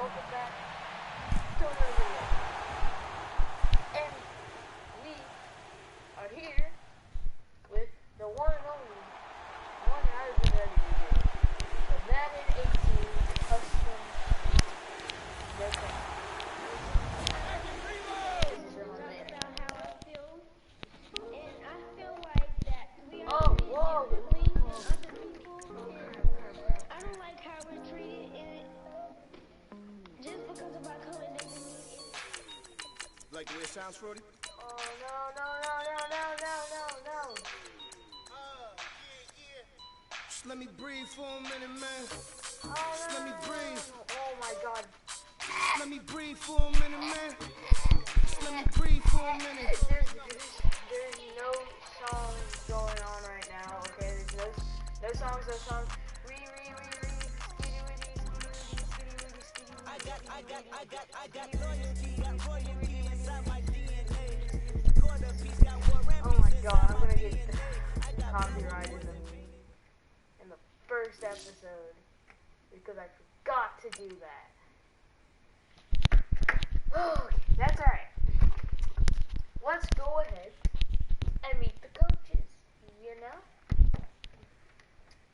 welcome back to another video. And we are here with the one and only one that I've been ready to do. The Madden 18 custom record. This is your man. Oh, whoa! I don't like how we're treated in it. Just because of our color doesn't mean it. Like the way it sounds, Frody? Oh, no. Just let me breathe for a minute, man. Oh, Just no, let me breathe. Oh my god. Let me breathe for a minute, man. Just let me breathe for a minute. There's no songs going on right now, okay? There's no songs. Oh my god, I'm gonna get copyrighted in the first episode because I forgot to do that. Okay, that's alright. Let's go ahead and meet the coaches. You know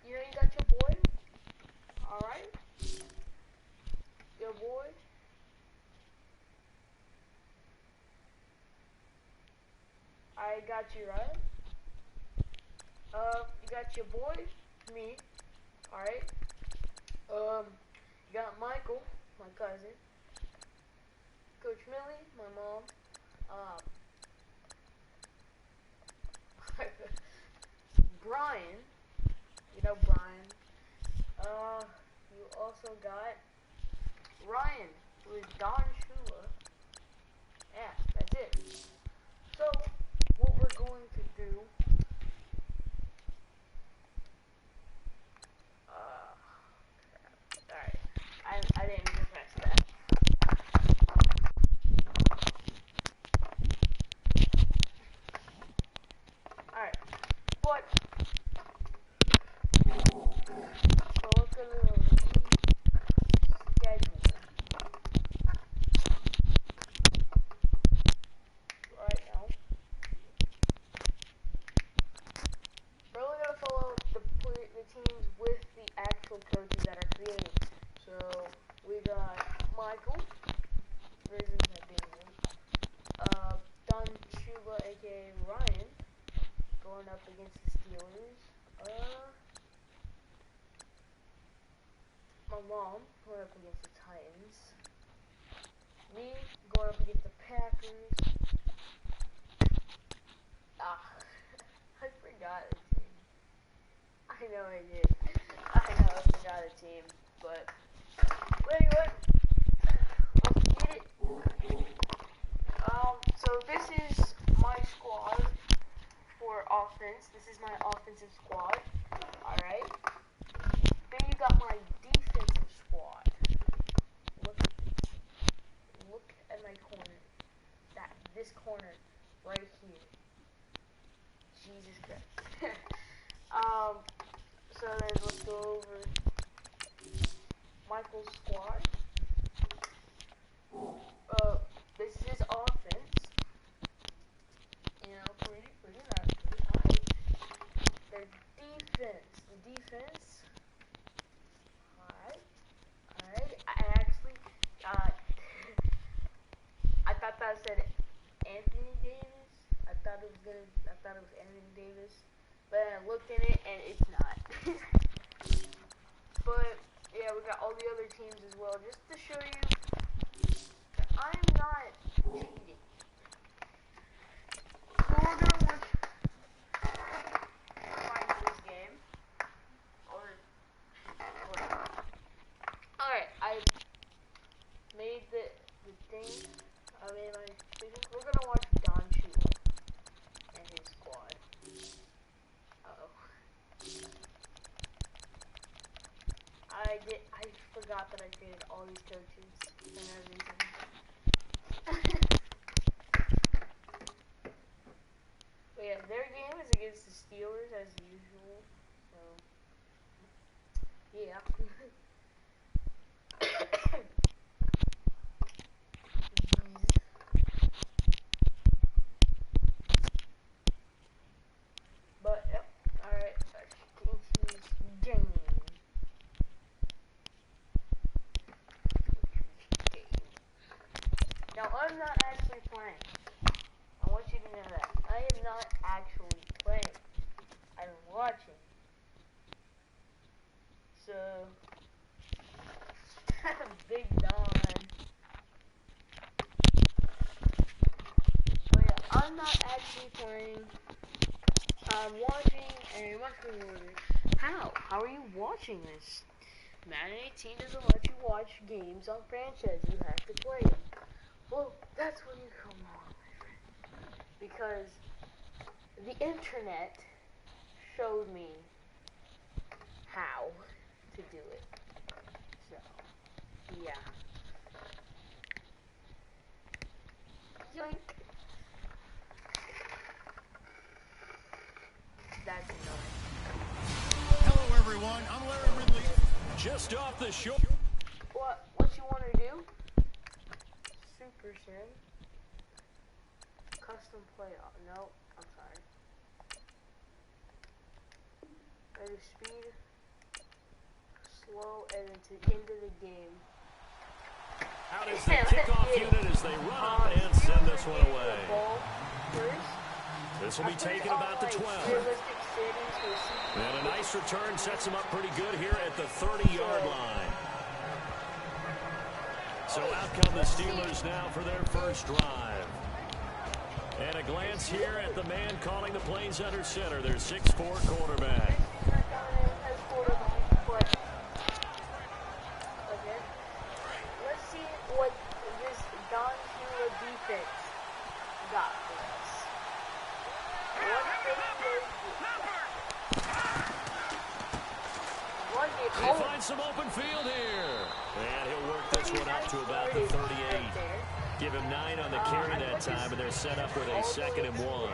you got your boy. Alright? Your boy. I got you, right? You got your boy, me. Alright? You got Michael, my cousin. Coach Millie, my mom. Brian. You know Brian. You also got Ryan, who is Don Shula. Yeah, that's it. So, what we're going to do... Alright, I didn't even press that. Alright, but... So let's go to the schedule. Right now. We're only going to follow the teams with the actual coaches that are created. So, we got Michael, Risen Don Chuba, aka Ryan, going up against the Steelers. My mom going up against the Titans. Me going up against the Packers. I forgot a team. I know I did. I forgot a team, but anyway, let's get it. So this is my squad for offense. This is my offensive squad. Alright. Then you got my defensive squad. Look at my corner. This corner right here. Jesus Christ. So then let's go over Michael's squad. This is his offense. You know, pretty nice. Their defense. The defense. Alright. I actually, I thought that said Anthony Davis. I thought it was Anthony Davis. But I looked in it and it's not. But yeah, we got all the other teams as well, just to show you that I'm not cheating. So we're gonna find this game. Alright, I made the thing. I made my decision. We're gonna watch Don Shula and his squad. I forgot that I created all these coaches and everything. But yeah, their game is against the Steelers as usual. So yeah. not actually playing. I'm watching a muscle order. How? How are you watching this? Madden 18 doesn't let you watch games on franchise. You have to play them. Well, that's when you come on, my friend. Because the internet showed me how to do it. So, yeah. Yoink. That's annoying. Hello, everyone. I'm Larry Ridley. Just off the shore. What you want to do? Super Sim. Custom playoff. No, I'm sorry. Ready speed. Slow and into the game. Out is the kickoff unit as they run up and send this one away. This will be taken about the 12. And a nice return sets them up pretty good here at the 30-yard line. So out come the Steelers now for their first drive. And a glance here at the man calling the plays under center, their 6'4" quarterback. Let's see what this Don Shula defense got for us. He finds some open field here. And he'll work this one up to about the 38. Give him 9 on the carry that time, and they're set up with a 2nd and 1.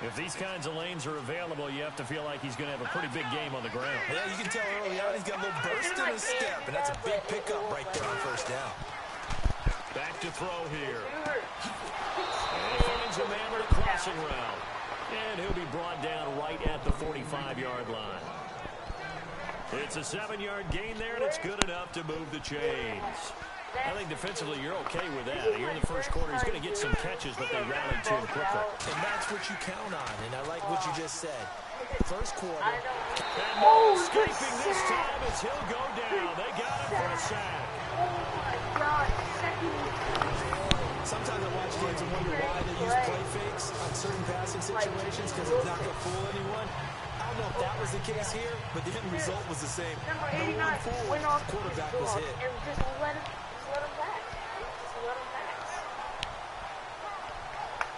If these kinds of lanes are available, you have to feel like he's going to have a pretty big game on the ground. Yeah, you can tell early on he's got a little burst in his step, and that's a big pickup right there on first down. Back to throw here. And he finds a man with a crossing route. And he'll be brought down right at the 45-yard line. It's a 7-yard gain there, and it's good enough to move the chains. I think defensively you're okay with that. Here in the first quarter, he's going to get some catches, but they rallied to him quickly. And that's what you count on, and I like what you just said. First quarter. And no escaping this time as he'll go down. They got him for a sack. Sometimes I watch games and wonder why they use play fakes on certain passing situations because it's not going to fool anyone. I don't know if that was the case here, but the end result was the same. No one fooled. The quarterback was hit. And just let him pass. Just let him pass.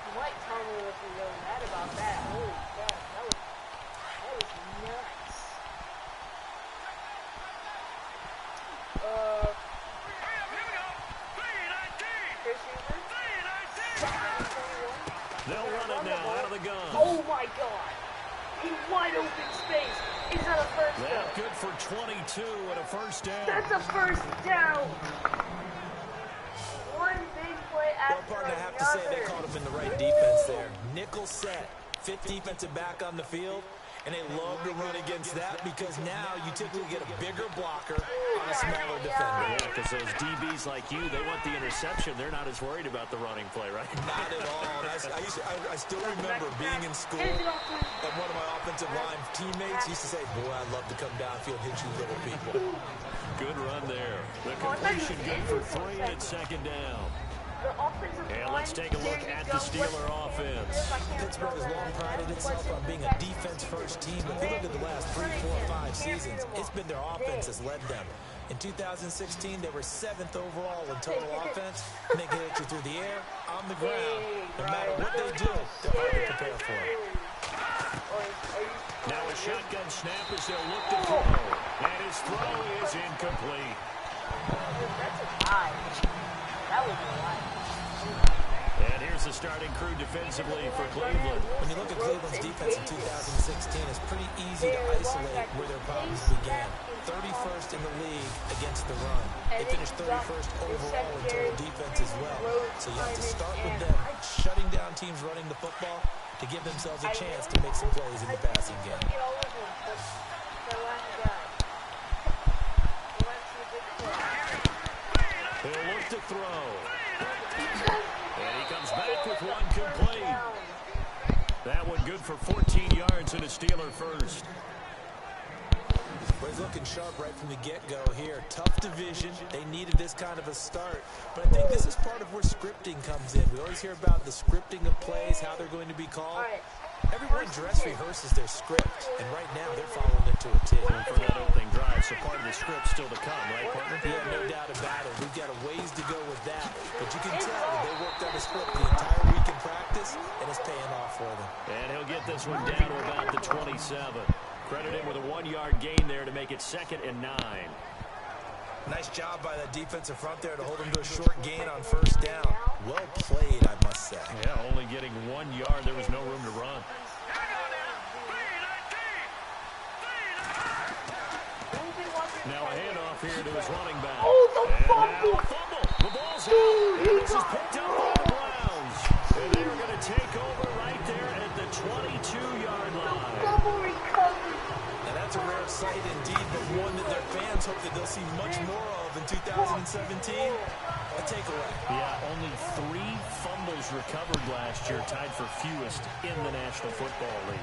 You might tell me if you're really mad about that. Holy crap, that was nuts. They'll run it now out of the gun. Oh my God! In wide open space. Is that a first down? That's good for 22 and a first down. That's a first down. One big play after Well, partner, I have to another. say they called him in the right defense there. Nickel set, 5th defensive back on the field, and they love to run against that because now you typically get a bigger blocker on a smaller defender. Yeah, because those DBs like you, they want the interception. They're not as worried about the running play, right? Not at all. I still remember being in school, and one of my offensive line teammates used to say, boy, I'd love to come downfield and hit you little people. Good run there. The completion good for 3 and it's 2nd down. And let's take a look at the Steeler offense. Pittsburgh has long prided itself on being a defense-first team, but if you look at the last 3, 4, 5 seasons, it's been their offense that's led them. In 2016, they were 7th overall in total offense, and they can hit you through the air, on the ground. No matter what they do, they're hard to prepare for it. Now a shotgun snap as they'll look to throw. And his throw is incomplete. That's a tie. That was a lie. And here's the starting crew defensively for Cleveland. When you look at Cleveland's defense in 2016, it's pretty easy to isolate where their problems began. 31st in the league against the run. They finished 31st overall in total defense as well. So you have to start with them shutting down teams running the football to give themselves a chance to make some plays in the passing game. He'll look to throw. And he comes back with one complete. That one good for 14 yards and a Steeler first. Well, Well, he's looking sharp right from the get-go here. Tough division. They needed this kind of a start. But I think this is part of where scripting comes in. We always hear about the scripting of plays, how they're going to be called. Everyone dress rehearses their script, and right now they're following it to a T. And for that opening drive, so part of the script still to come, right, partner? Yeah, no doubt about it. We've got a ways to go with that. But you can tell that they worked on the script the entire week in practice, and it's paying off for them. And he'll get this one down to about the 27. Credit him with a 1-yard gain there to make it 2nd and 9. Nice job by that defensive front there to hold him to a short gain on first down. Well played, I must say. Yeah, only getting 1 yard. There was no room to run. Now a handoff here to his running back. Oh, the fumble! The ball's out. And this is picked up by the Browns. And they're going to take over right there at the 22-yard line. Fumble recovery. Now that's a rare sight indeed, but one that their fans hope that they'll see much more of in 2017. A takeaway. Yeah, only 3 fumbles recovered last year, tied for fewest in the National Football League.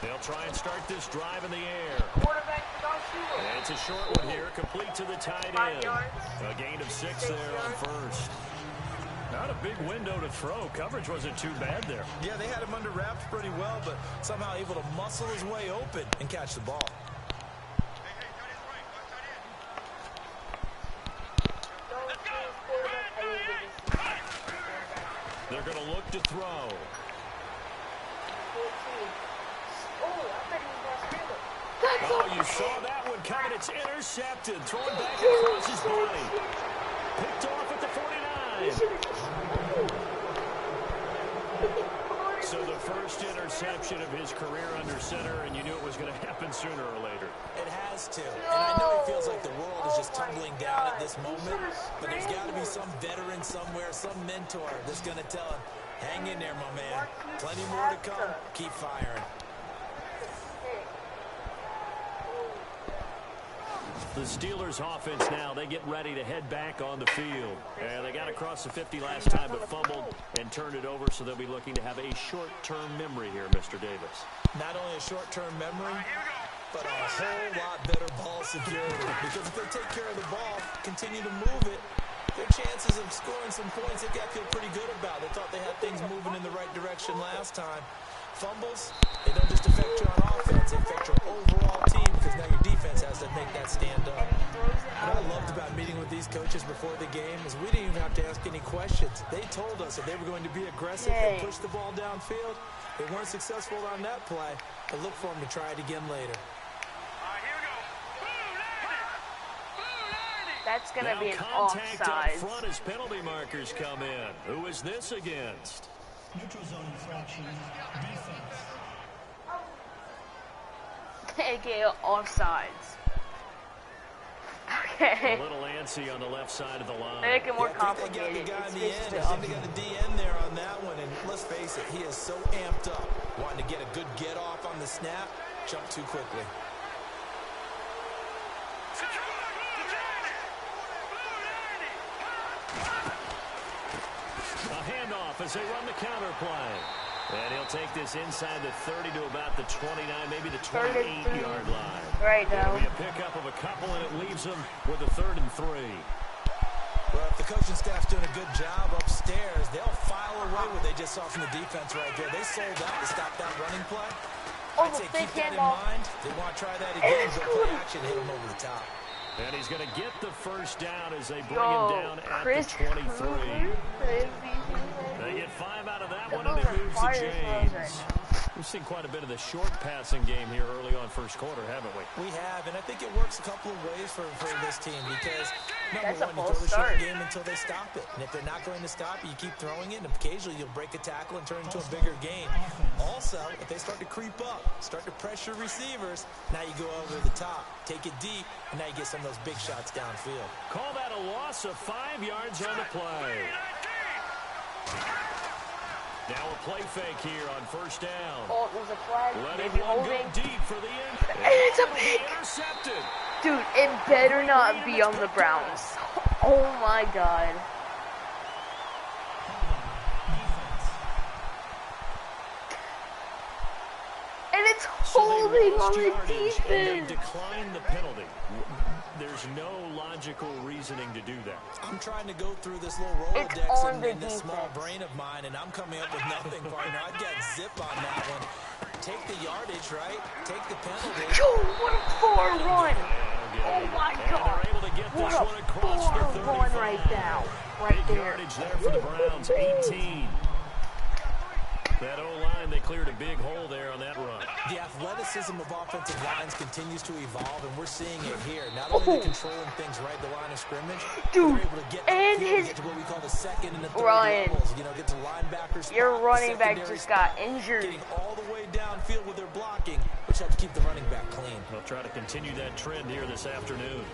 They'll try and start this drive in the air. And it's a short one here, complete to the tight end. A gain of 6 there on first. Not a big window to throw. Coverage wasn't too bad there. Yeah, they had him under wraps pretty well, but somehow able to muscle his way open and catch the ball. They're going to look to throw. Oh, you saw that one coming. It's intercepted. Thrown back across his body. Picked off at the 49. So the first interception of his career under center, and you knew it was going to happen sooner or later. It has to. And I know he feels like the world is just tumbling down at this moment, but there's got to be some veteran somewhere, some mentor that's going to tell him, hang in there, my man. Plenty more to come. Keep firing. The Steelers offense now, they get ready to head back on the field. And they got across the 50 last time but fumbled and turned it over, so they'll be looking to have a short-term memory here, Mr. Davis. Not only a short-term memory, but a whole lot better ball security. Because if they take care of the ball, continue to move it, their chances of scoring some points, they got to feel pretty good about. They thought they had things moving in the right direction last time. Fumbles, they don't just affect you on offense, they affect your overall team because now your defense has to make that stand up. What I loved about meeting with these coaches before the game is we didn't even have to ask any questions. They told us that they were going to be aggressive and push the ball downfield. They weren't successful on that play, but look for them to try it again later. That's going to be an contact offside. up front as penalty markers come in. Who is this against? Neutral zone infraction, defense. AKA offsides. Okay. A little antsy on the left side of the line. Make it more I think complicated. they got the guy in the It's end. just I think they got the DN there on that one, and let's face it, he is so amped up, wanting to get a good get off on the snap, jump too quickly. A handoff as they run the counter play. And he'll take this inside the 30 to about the 29, maybe the 28-yard line. Right now. It'll be a pickup of a couple, and it leaves them with a 3rd and 3. Well, if the coaching staff's doing a good job upstairs, they'll file away what they just saw from the defense right there. They sold out to stop that running play. I'd say keep that in mind. They want to try that again. Go play action, hit them over the top. And he's going to get the first down as they bring him down at the 23. They get 5 out of that one, and it moves to James. We've seen quite a bit of the short passing game here early on first quarter, haven't we? We have, and I think it works a couple of ways for this team because, number That's a one, you full throw the short start. game until they stop it. And if they're not going to stop it, you keep throwing it, and occasionally you'll break a tackle and turn it into a bigger gain. Also, if they start to creep up, start to pressure receivers, now you go over the top, take it deep, and now you get some of those big shots downfield. Call that a loss of 5 yards on the play. Now a play fake here on first down. Oh, there's a flag. Letting Maybe one holding. go deep for the end. And it's a It'll be pick. intercepted. Dude, it better not be on the Browns. Oh my God. And it's holding on the defense. And they declined the penalty. There's no logical reasoning to do that. I'm trying to go through this little Rolodex in this small brain of mine, and I'm coming up with nothing, partner. I've got zip on that one. Take the yardage, right? Take the penalty. Yo, what a far run. Oh my God. What a far run right now. Right Big there. yardage there for the Browns, 18. That O-line, they cleared a big hole there on that run. The athleticism of offensive lines continues to evolve, and we're seeing it here. Not only are they controlling things right at the line of scrimmage, dude, they're able to get and get to what we call the second and the third Ryan, levels. You know, get to linebackers. Spot, your running back secondary just spot, got injured. Getting all the way downfield with their blocking, which helps keep the running back clean. They'll try to continue that trend here this afternoon.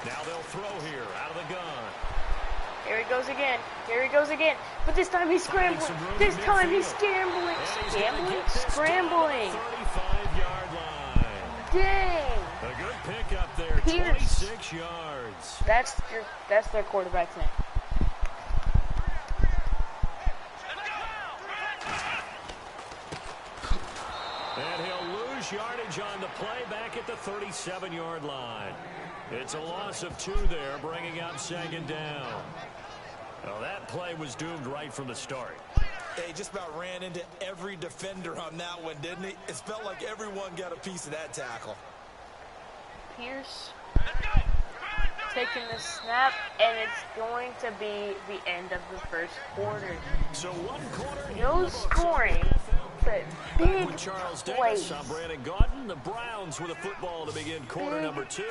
Now they'll throw here out of the gun. Here he goes again. Here he goes again. But this time he's scrambling. This time he's scrambling. Scrambling. 35-yard line. Dang. A good pickup there. Pierce. 26 yards. That's their quarterback's name. And he'll lose yardage on the play back at the 37-yard line. It's a loss of 2 there, bringing up second down. Well, that play was doomed right from the start. They just about ran into every defender on that one, didn't he? It felt like everyone got a piece of that tackle. Pierce taking the snap, and it's going to be the end of the first quarter. So 1 quarter. No scoring, but big With Charles plays. Davis, I'm Brandon Gaudin. The Browns with a football to begin quarter number 2,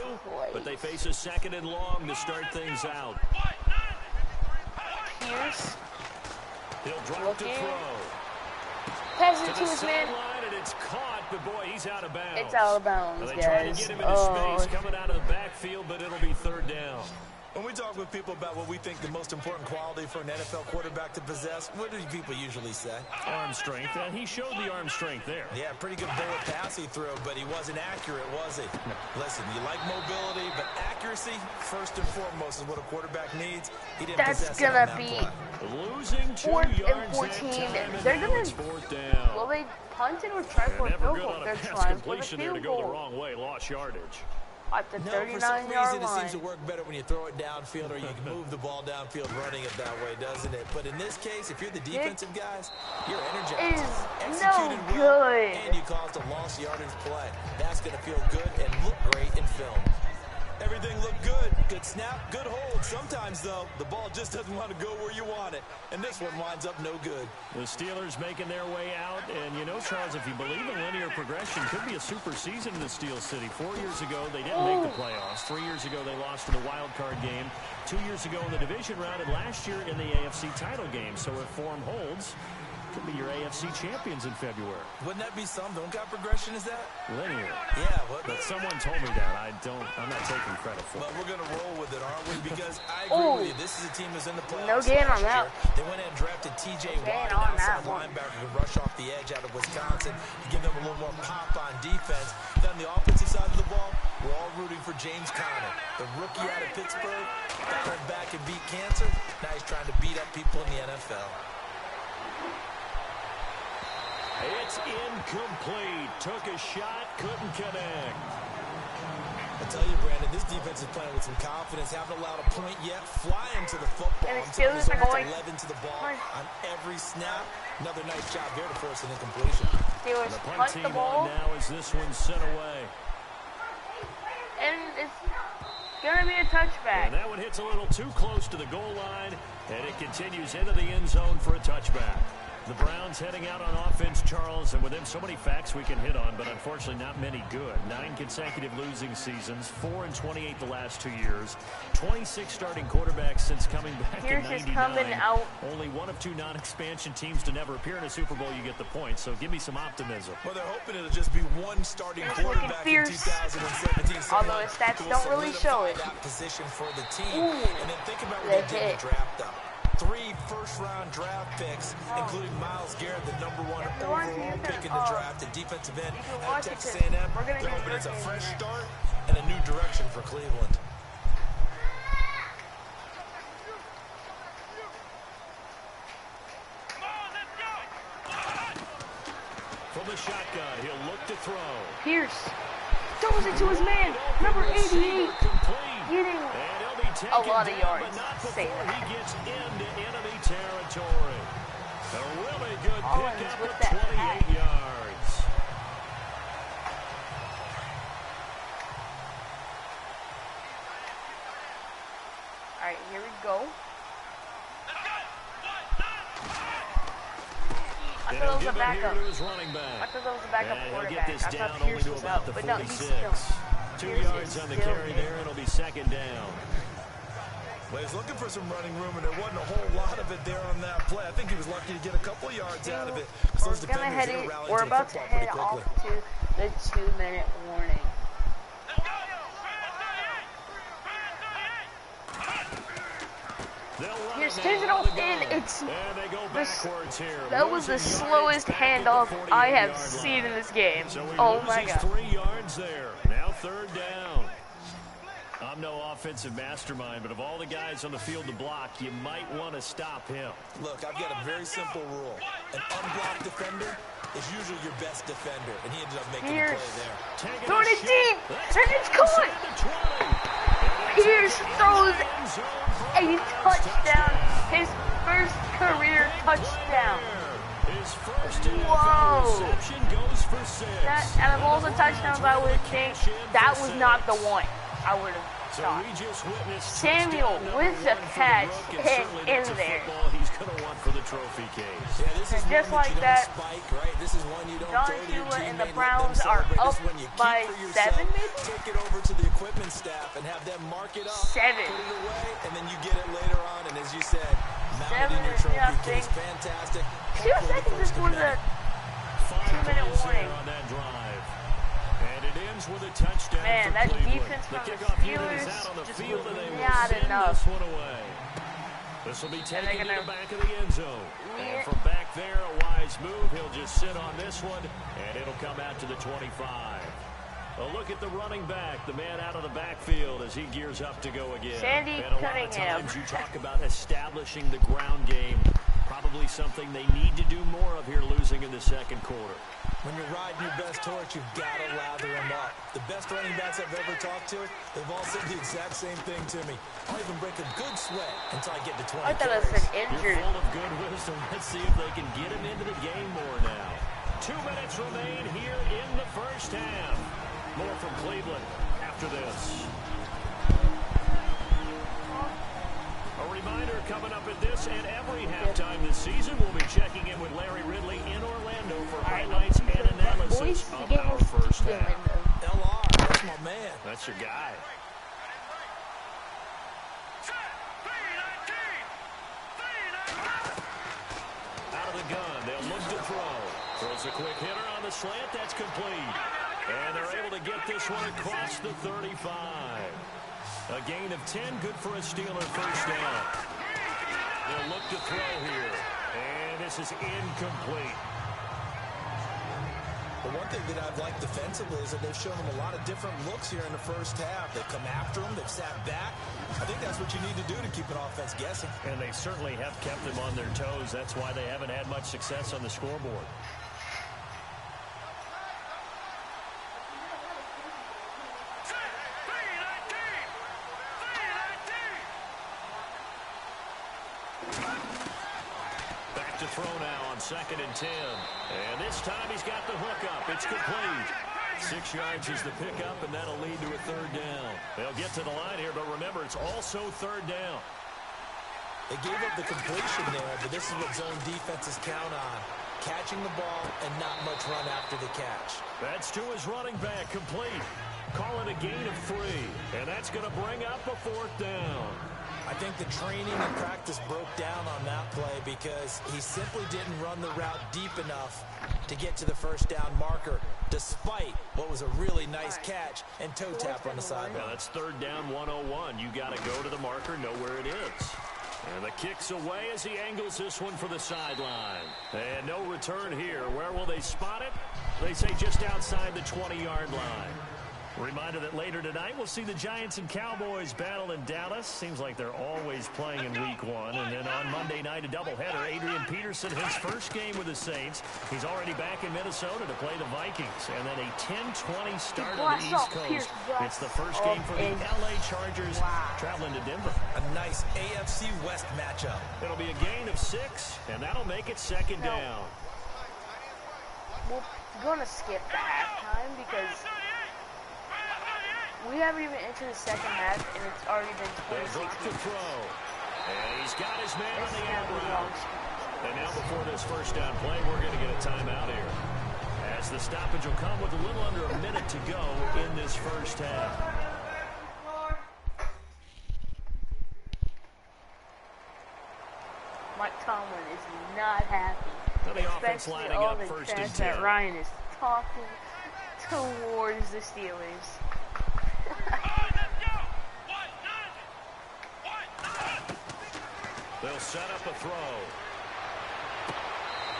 but they face a second and long to start things out. Pierce He'll drop to throw. pass it To to the his man. sideline, and it's caught, but boy, he's out of bounds. It's out of bounds, Well, they tried to guys. get him into space coming out of the backfield, but it'll be third down. When we talk with people about what we think the most important quality for an NFL quarterback to possess, what do people usually say? Arm strength, and he showed the arm strength there. Yeah, pretty good bullet pass he threw, but he wasn't accurate, was he? Listen, you like mobility, but accuracy, first and foremost, is what a quarterback needs. He didn't That's possess it on gonna that be play. Losing 2 4th and yards 14. that time, They're and now gonna. it's 4th down. Will they punt it or try for a Never field good goal? on a They're pass trying for the completion there to field go the goal wrong way, lost yardage. at the No, for some 39-yard reason it seems to line. work better when you throw it downfield or you can move the ball downfield running it that way, doesn't it? But in this case, if you're the defensive guys, you're energized, Is executed no well, good. and you caused a lost yardage play. That's going to feel good and look great in film. Everything looked good. Good snap, good hold. Sometimes, though, the ball just doesn't want to go where you want it. And this one winds up no good. The Steelers making their way out. And, you know, Charles, if you believe in linear progression, could be a super season in the Steel City. 4 years ago, they didn't make the playoffs. 3 years ago, they lost in the wild card game. 2 years ago in the division round, and last year in the AFC title game. So if form holds, could be your AFC champions in February. Wouldn't that be something? What kind of progression is that? Linear. Yeah, But someone told me that. I'm not taking credit for But it. we're going to roll with it, aren't we? Because I agree with you. This is a team who's in the playoffs. No gain on last that. year. They went in and drafted T.J. Watt, on an that outside one. linebacker who can rush off the edge out of Wisconsin to give them a little more pop on defense. Then on the offensive side of the ball, we're all rooting for James Conner, the rookie out of Pittsburgh, battled back and beat cancer. Now he's trying to beat up people in the NFL. It's incomplete. Took a shot, couldn't connect. I tell you, Brandon, this defense is playing with some confidence. Haven't allowed a point yet. Flying to the football. And the I'm telling you, Steelers are almost going- 11 to the ball on every snap. Another nice job there to force an incompletion. Steelers The punt punt the team ball, on now as this one's sent away. and it's gonna be a touchback. And that one hits a little too close to the goal line, and it continues into the end zone for a touchback. The Browns heading out on offense, Charles, and with them so many facts we can hit on, but unfortunately not many good. 9 consecutive losing seasons, 4-28 the last 2 years, 26 starting quarterbacks since coming back in 99. Coming out. Only one of 2 non-expansion teams to never appear in a Super Bowl. You get the point, so give me some optimism. Well, they're hoping it'll just be one starting quarterback in 2017. Although his stats don't really show it. That position for the team. Ooh, and then think about what they did in the draft, though. 3 first-round draft picks, including Myles Garrett, the #1 overall pick in the draft, and defensive end out of Texas A&M. They're hoping it's a fresh start and a new direction for Cleveland. From the shotgun, he'll look to throw. Pierce throws it to his man, number 88, getting a lot of yards. Say that. He gets into enemy territory. A really good pickup of 28 yards. All right, here we go. I thought that was a backup. I thought that was a backup quarterback. I thought Pierce was out, but no, he's still. 2 yards on the carry there, and it'll be second down. Well, he's looking for some running room, and there wasn't a whole lot of it there on that play. I think he was lucky to get a couple of yards out of it. We're about to head off to the 2-minute warning. He stays it off, and it's that was the slowest handoff I have seen in this game. Oh my god. 3 yards there. Now third down. I'm no offensive mastermind, but of all the guys on the field to block, you might want to stop him. Look, I've got a very simple rule. An unblocked defender is usually your best defender, and he ended up making the play there. Throwing it deep, and it's caught. Pierce throws a touchdown, his first career touchdown. His first reception goes for 6. Out of all the touchdowns, I would think that was not the one I would have thought. Samuel with the catch and in there. He's going to want for the trophy case. Yeah, this is just like that, spike, right? This is one you don't John throw to your Shula and the teammate, Browns are up by 7, maybe? Take it over to the equipment staff and have them mark it up, 7. put it away, and then you get it later on. And as you said, mount it in your trophy case. Fantastic. 2 seconds, this was a 2-minute warning. On that drive. And it ends with a touchdown. Man, that defense from the Steelers just was not enough. This will be taken to the back of the end zone. And from back there, a wise move. He'll just sit on this one, and it'll come out to the 25. A look at the running back, the man out of the backfield as he gears up to go again. Sandy and a lot of times you talk about establishing the ground game. Probably something they need to do more of here, losing in the second quarter. When you're riding your best horse, you've got to lather them up. The best running backs I've ever talked to, they've all said the exact same thing to me. I'll even break a good sweat until I get to 20 I thought I said injured. You're full of good wisdom. Let's see if they can get him into the game more now. 2 minutes remain here in the first half. More from Cleveland after this. A reminder coming up at this and every halftime this season, we'll be checking in with Larry Ridley in Orlando for highlights and analysis of our first half. LR, that's my man. That's your guy. Out of the gun, they'll look to throw. Throws a quick hitter on the slant, that's complete. And they're able to get this one across the 35. A gain of 10, good for a Steeler first down. They'll look to throw here. And this is incomplete. The one thing that I've liked defensively is that they've shown them a lot of different looks here in the first half. They've come after them. They've sat back. I think that's what you need to do to keep an offense guessing. And they certainly have kept them on their toes. That's why they haven't had much success on the scoreboard. To throw now on 2nd and 10. And this time he's got the hook up. It's complete. 6 yards is the pickup, and that'll lead to a third down. They'll get to the line here, but remember, it's also third down. They gave up the completion there, but this is what zone defenses count on. Catching the ball and not much run after the catch. That's to his running back, complete. Call it a gain of 3, and that's going to bring up a 4th down. I think the training and practice broke down on that play because he simply didn't run the route deep enough to get to the first down marker, despite what was a really nice catch and toe tap on the sideline. Now that's 3rd down 101. You got to go to the marker, know where it is. And the kick's away as he angles this one for the sideline. And no return here. Where will they spot it? They say just outside the 20-yard line. Reminder that later tonight we'll see the Giants and Cowboys battle in Dallas. Seems like they're always playing in week 1. And then on Monday night, a doubleheader. Adrian Peterson, his first game with the Saints. He's already back in Minnesota to play the Vikings. And then a 10-20 start on the East Coast. It's the first game for the LA Chargers traveling to Denver. A nice AFC West matchup. It'll be a gain of 6, and that'll make it 2nd down. We're going to skip the halftime because we haven't even entered the second half, and it's already been 26 minutes. To throw. And he's got his man on the out route. And now before this first down play, we're going to get a timeout here. As the stoppage will come with a little under a minute to go in this first half. Mike Tomlin is not happy. The offense lining up 1st and 10. That Ryan is talking towards the Steelers. They'll set up a throw.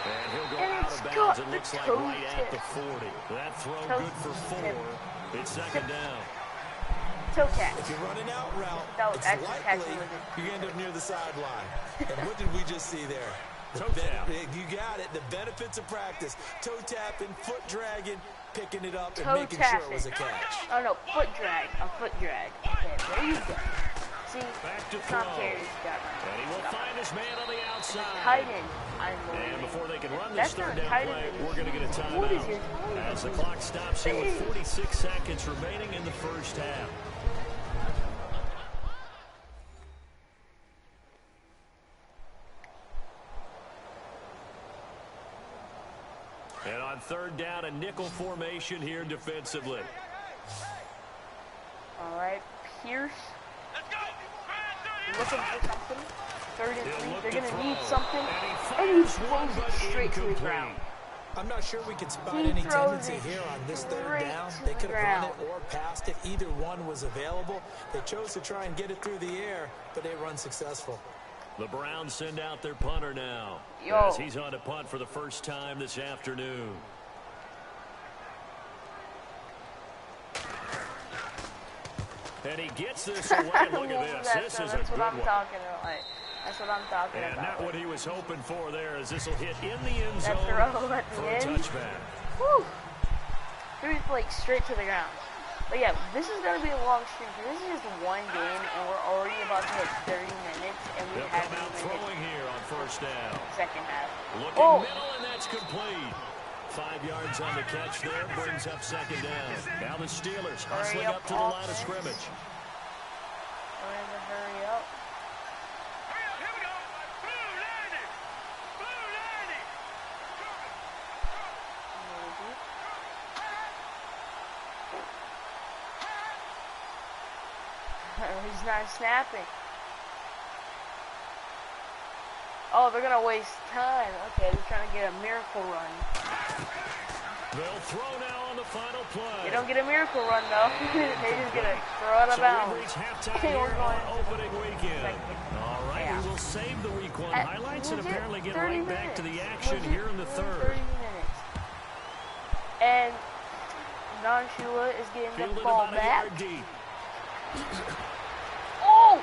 And he'll go out of bounds. It looks like right at the 40. That throw good for 4. It's 2nd down. Toe tap. If you're running out route, it's likely you end up near the sideline. And what did we just see there? Toe tap. You got it. The benefits of practice. Toe tapping, foot dragging, picking it up, and toe making tapping. sure it was a catch. Oh, no, foot drag. A foot drag. Okay, there you go. See, back to throw. And he will find his man on the outside. Tight end. And before they can run this 3rd down play, we're going to get a timeout. As the clock stops here with 46 seconds remaining in the first half. And on 3rd down, a nickel formation here defensively. All right, Pierce. Looking for something. 3rd and 3. They're going to need something. And he throws it straight to the ground. I'm not sure we could spot any tendency here on this 3rd down. They could have run it or passed it. Either one was available. They chose to try and get it through the air, but they run successful. The Browns send out their punter now. As he's on to punt for the first time this afternoon. And he gets this away. Look at this. This is a good one. That's what I'm talking about. And not what he was hoping for there, as this will hit in the end zone for a touchback. Woo! Three flakes straight to the ground. But yeah, this is going to be a long streak. This is just one game, and we're already about to hit 30 minutes, and we haven't even throwing here on 1st down. Second half. Looking middle, and that's complete. 5 yards on the catch there, brings up 2nd down. Now the Steelers hustling up to the line of scrimmage. We're in the hurry up. Here we go. Blue 90. Blue 90. He's not snapping. Oh, they're going to waste time. Okay, they're trying to get a miracle run. They'll throw now on the final play. They don't get a miracle run, though. They just get a throw out of bounds. So we reach halftime here on opening weekend. All right, we will save the week 1 highlights and apparently get right back to the action here in the 3rd. 30 minutes. And Don Shula is getting the ball back. Oh!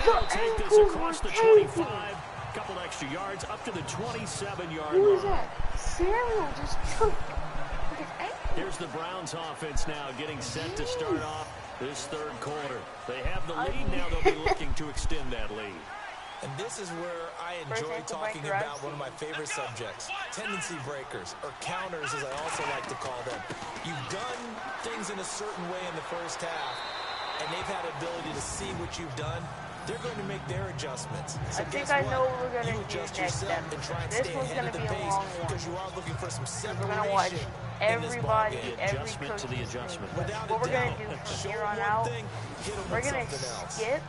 They'll take this across the 25. Couple extra yards up to the 27-yard line. Who is that? Samuel just took his ankle. Here's the Browns offense now getting set to start off this 3rd quarter. They have the lead now. They'll be looking to extend that lead. And this is where I enjoy talking about one of my favorite subjects, tendency breakers, or counters as I also like to call them. You've done things in a certain way in the first half, and they've had ability to see what you've done they're going to make their adjustments. So I think guess I what? know what we're going You to do adjust next yourself and try and episode. This stay one's ahead going of to the be a pace long one. because you are looking for some We're going to watch separation in this everybody, ballgame. every Adjustment to the coach's adjustment. thing. Without What a we're going doubt. to do from Show here them on one out, thing, hit them we're with going to something else. skip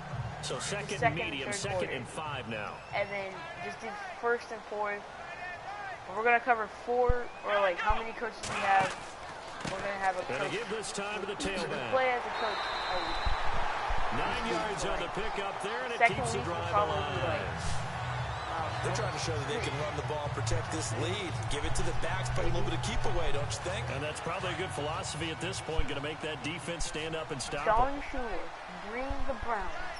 So second second and medium, and third second quarter. and 5 now. and then just do first and fourth. We're going to cover 4, or like how many coaches we have. We're going to have a Gonna coach. give this time to the We tailback. play as a coach. 9 yards on the pickup there, and it Second keeps the week will drive probably be alive. They're trying to show that they can run the ball and protect this lead. Give it to the backs, play a little bit of keep away, don't you think? And that's probably a good philosophy at this point. Going to make that defense stand up and stop John it. Schuler bring the Browns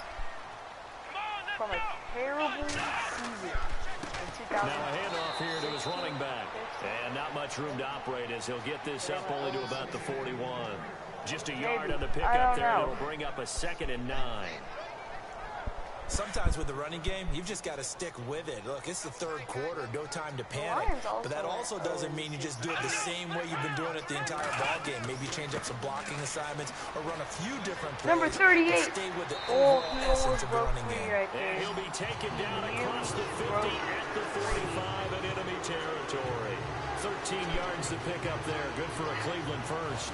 from a terrible season in 2000. Now a handoff here to his running back. And not much room to operate as he'll get this up only to about the 41. Just a yard Maybe. on the I pickup don't there, and know. it'll bring up a 2nd and 9. Sometimes with the running game, you've just got to stick with it. Look, it's the third quarter, no time to panic. Lions also But that also doesn't mean you just do it the same way you've been doing it the entire ball game. Maybe change up some blocking assignments or run a few different plays. Number 38. Stay with the Oh, overall he essence almost of the broke running free game. right And there. he'll be taken down across the 50 at the 45 in enemy territory. 13 yards to pick up there. Good for a Cleveland first.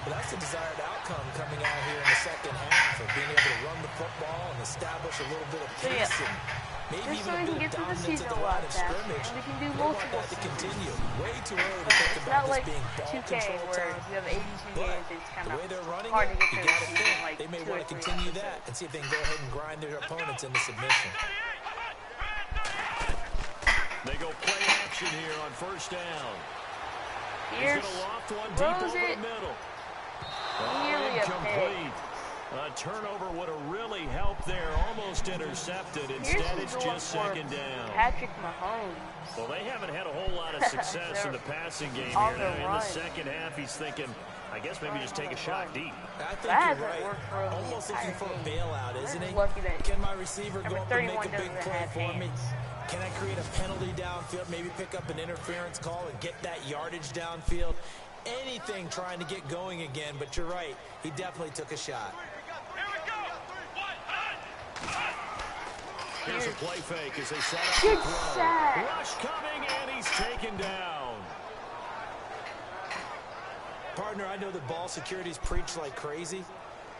But that's the desired outcome coming out here in the second half of being able to run the football and establish a little bit of So, yeah. pace and maybe Just even so a we can bit get of through the dominance season at a the lot line of faster, scrimmage. and we can do They want multiple that to seasons. continue. Way too early to think It's about not this like being ball 2K control where time. you have 82 But games. It's kind the way they're of running hard it, to get you through got the to season. think Like they may 2 want or to 3 continue episodes. that and see if they can go ahead and grind their opponents into submission. They go play action here on first down. He's Here's going to loft one deep throws over it. the middle. Nearly a Incomplete. A turnover would have really helped there. Almost intercepted. Here's Instead, who's it's going just for second down. Patrick Mahomes. Well, they haven't had a whole lot of success in the passing game On here. the Now, in the run. second half, he's thinking, I guess maybe just take a shot deep. I think That you're hasn't right. worked for him the Almost looking entire for a game. bailout, They're isn't just he? lucky that Can my receiver go number up and make 31 a big doesn't play have for me? hands. Can I create a penalty downfield, maybe pick up an interference call and get that yardage downfield? Anything trying to get going again, but you're right. He definitely took a shot. Here's a play fake as they set up Good the throw. sack. Rush coming, and he's taken down. Partner, I know that ball security's preached like crazy,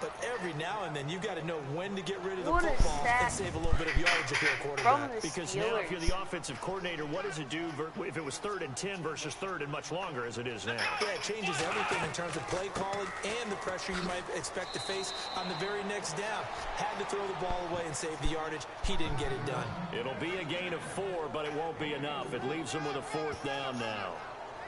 but every now and then you've got to know when to get rid of the What a football sack and save a little bit of yardage if you're a from quarterback. the Because now if you're the Steelers. offensive coordinator, what does it do if it was 3rd and 10 versus 3rd and much longer as it is now? Yeah, it changes everything in terms of play calling and the pressure you might expect to face on the very next down. Had to throw the ball away and save the yardage. He didn't get it done. It'll be a gain of 4, but it won't be enough. It leaves them with a 4th down now.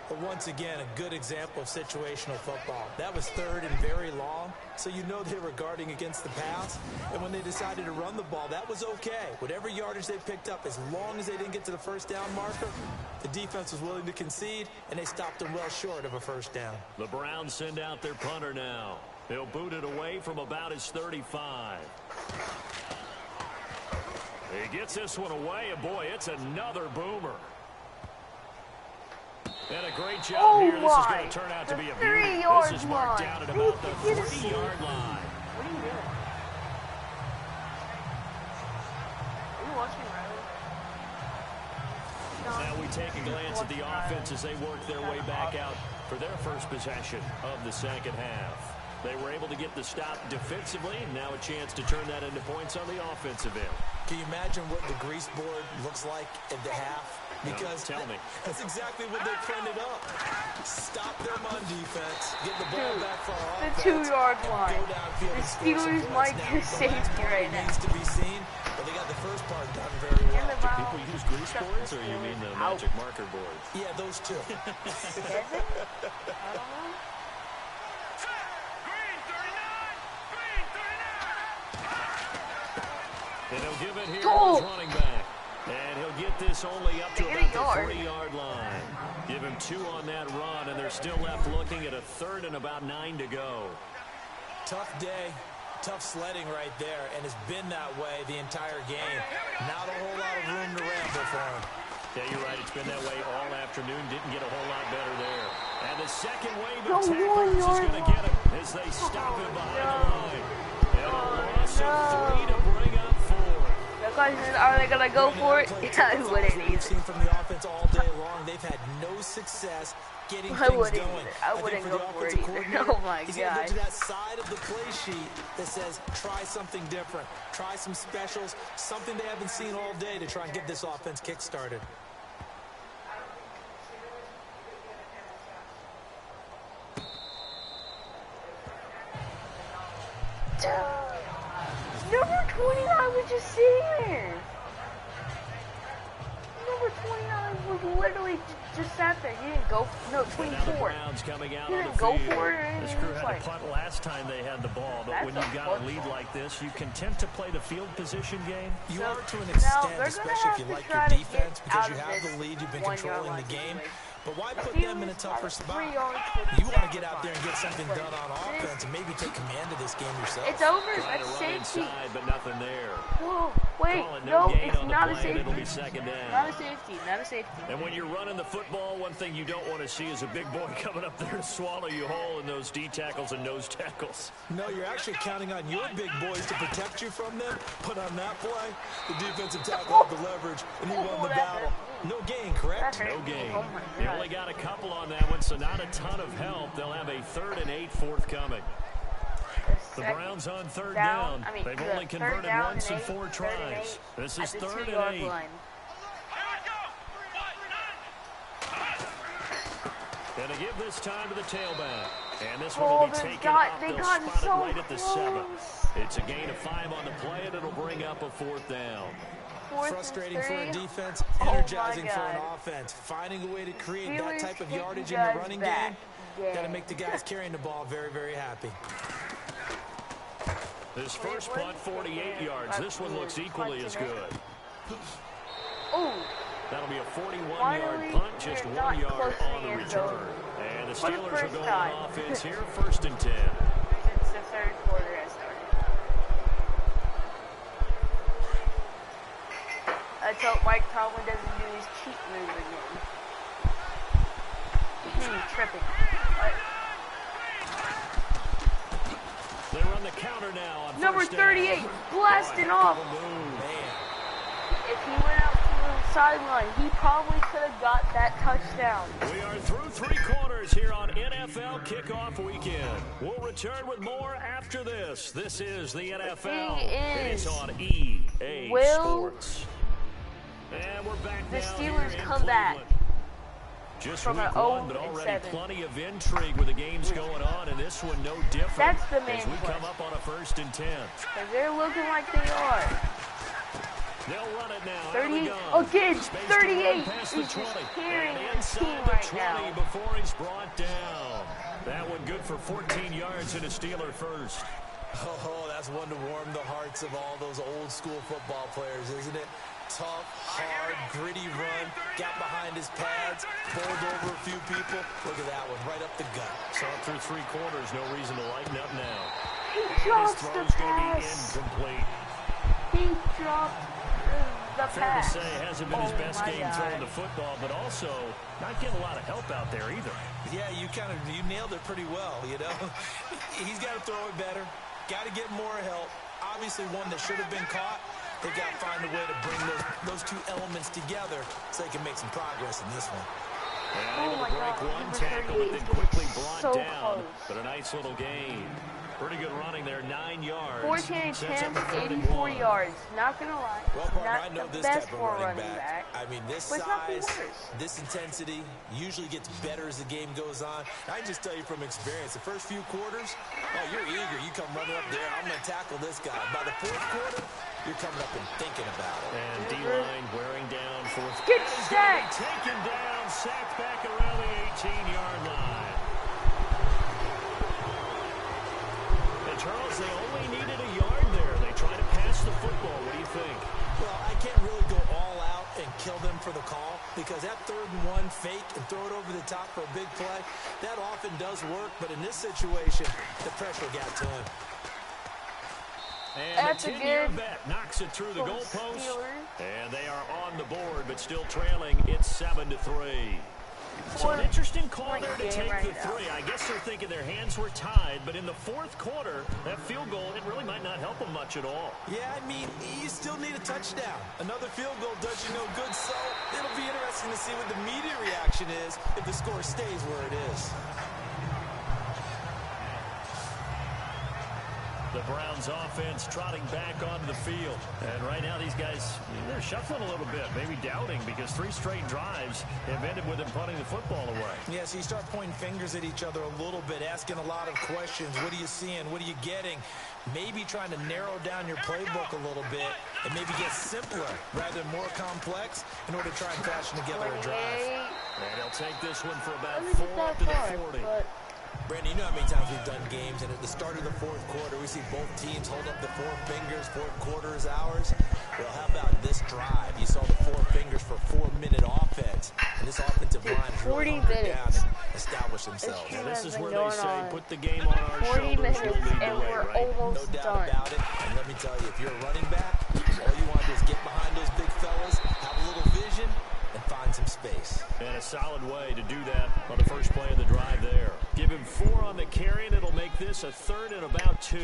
But once again, a good example of situational football. That was 3rd and very long, so you know they were guarding against the pass. And when they decided to run the ball, that was okay. Whatever yardage they picked up, as long as they didn't get to the first down marker, the defense was willing to concede, and they stopped them well short of a first down. The Browns send out their punter now. He'll boot it away from about his 35. He gets this one away, and boy, it's another boomer. And a great job Oh here. This is my. going to turn out to be a The beauty. 3-yard This is marked line. down at You about the can get a 3-yard line. What are you doing? Are you watching Riley? Now we take a glance at the offense as they work their way back out for their first possession of the second half. They were able to get the stop defensively, and now a chance to turn that into points on the offensive end. Can you imagine what the grease board looks like at the half? Because tell me. That's exactly what they printed up. Stop them on defense, get the ball back for our The offense, 2-yard and line. go downfield The and score some Steelers points. might Now, get the safety last part right now. needs to be seen, but they got the first part done very In well. the Do mouth. people use grease boards, or you mean the magic marker boards? Yeah, those two. Does it? I don't know. And he'll give it here Goal. to his running back. And he'll get this only up to Get a about yard. the 40-yard line. Give him 2 on that run, and they're still left looking at a 3rd and about 9 to go. Tough day, tough sledding right there, and it's been that way the entire game. Not a whole lot of room to ramble for him. Yeah, you're right. It's been that way all afternoon. Didn't get a whole lot better there. And the second wave The of tackles is 1-yard going to get him as they stop him behind the line. And a loss of 3 to question is, are they gonna go for it? I wouldn't We've either. seen from the offense all day long, they've had no success getting I things wouldn't going. either. I wouldn't think for go the for it offensive either. coordinator, Oh my he's gonna go gosh. to that side of the play sheet that says, try something different, try some specials, something they haven't seen all day to try and get this offense kick-started. Number 29 was just sitting there. Number 29 was literally just sat there. He didn't go. No, And now the 24. Browns coming out He on didn't the go field. for it or This anything. crew It's had like, to punt last time they had the ball, but when That's you've a got a lead football. like this, you content to play the field position game. You So, are to an now extent, they're gonna especially if have you to like try your to defense, get because out you of have this the lead, you've been 1 yard controlling line the game. situation. But why put Steelers them in a tougher are spot? 3 yards to the You want to get out line. there and get something done on offense and maybe take command of this game yourself. It's over. Trying to That's run safety. inside, but nothing there. Whoa, wait, Calling no, gain it's on the not a play, and it'll be safety. second down. Not a safety. Not a safety. And when you're running the football, one thing you don't want to see is a big boy coming up there to swallow you whole in those D tackles and nose tackles. No, you're actually counting on your big boys to protect you from them. But on that play, the defensive tackle had the leverage, and he won the battle. No gain, correct? That hurt. No gain. Oh my They God. only got a couple on that one, so not a ton of help. They'll have a 3rd and 8 forthcoming. The Browns on third down. They've only converted once in 4 tries. This is 3rd and 8. Gonna give this time to the tailback. And this one will be taken up. They'll spot it right at the 7. It's a gain of 5 on the play, and it'll bring up a 4th down. Frustrating for a defense, Oh my energizing for an God. offense. Finding a way to create that Steelers type of getting yardage in guys the running back. game. Got to make the guys carrying the ball very, very happy. This first punt, 48 yards. This one looks equally as good. Oh, That'll be a 41-yard Finally, punt, just we're 1 not yard close to on the the end zone. return. And the For the Steelers are first going time. on offense here, 1st and 10. since the 3rd quarter has started. Let's hope Mike Tomlin doesn't do his cheat move again. Tripping. What? They run the counter now on Number first down. 38, blasting off. Man, If he went out to the sideline, he probably could have got that touchdown. We are through 3 quarters here on NFL Kickoff Weekend. We'll return with more after this. This is the NFL. And it's on EA Sports. And we're back The now Steelers here in come back Cleveland. Just from week an 1, but 0-7. already plenty of intrigue with the games going on, and this one no different. That's the main as we question. come up on a 1st and 10. Because they're looking like they are. They'll run it now. 38. Oh, Again, 38 is just carrying his team right now. Before he's brought down. That one good for 14 yards and a Steeler first. oh, that's one to warm the hearts of all those old school football players, isn't it? Tough, hard, gritty run, got behind his pads, bowled over a few people. Look at that one, right up the gut. So through 3 quarters, no reason to lighten up now. He His drops the throw's going to be pass. incomplete. He dropped the Fair to pass. say, hasn't been his best my game God. throwing the football, but also not getting a lot of help out there either. Yeah, you nailed it pretty well, you know. He's got to throw it better, got to get more help. Obviously one that should have been caught. They've got to find a way to bring those 2 elements together so they can make some progress in this one. And able Oh my to break God, one number tackle, but 38 then is quickly brought so down. close. But a nice little gain. Pretty good running there, 9 yards. 14 Sets up attempts, a 3rd and 84 1. yards. Not gonna lie, Well, partner, I not know the this best type of for running running back. back. I mean, this But it's not the size, worst. this intensity usually gets better as the game goes on. I can just tell you from experience, the first few quarters, oh, you're eager. You come running up there, I'm going to tackle this guy. By the 4th quarter, you're coming up and thinking about it. And D-line wearing down 4th. Get He's sacked. gonna be taken down, sacked back around the 18-yard line. And Charles, they only needed a yard there. They try to pass the football. What do you think? Well, I can't really go all out and kill them for the call because that 3rd and 1 fake and throw it over the top for a big play, that often does work. But in this situation, the pressure got to him. And That's the a 10-year good bet knocks it through the for goalpost. Steelers. And they are on the board, but still trailing. It's 7-3. So an interesting call there to take right the three. I guess they're thinking their hands were tied, but in the fourth quarter, that field goal, it really might not help them much at all. Yeah, I mean, you still need a touchdown. Another field goal does you no good, so it'll be interesting to see what the media reaction is if the score stays where it is. The Browns offense trotting back onto the field. And right now these guys, they're shuffling a little bit, maybe doubting, because 3 straight drives have ended with them punting the football away. Yeah, so you start pointing fingers at each other a little bit, asking a lot of questions. What are you seeing? What are you getting? Maybe trying to narrow down your playbook a little bit and maybe get simpler rather than more complex in order to try and fashion together a drive. And he'll take this one for about 4 up to the 40. Brandon, you know how many times we've done games, and at the start of the fourth quarter, we see both teams hold up the 4 fingers, fourth quarter is ours. Well, how about this drive? You saw the 4 fingers for 4-minute offense, and this offensive line is really hunkered down and established themselves. Yeah, this is where they say, put the game on our 40 shoulders. minutes, and we're almost no doubt done. about it. And let me tell you, if you're a running back, all you want to do is get behind those big fellas, have a little vision, and find some space. And a solid way to do that on the first play of the drive there. Give him 4 on the carry, and it'll make this a 3rd and about 2.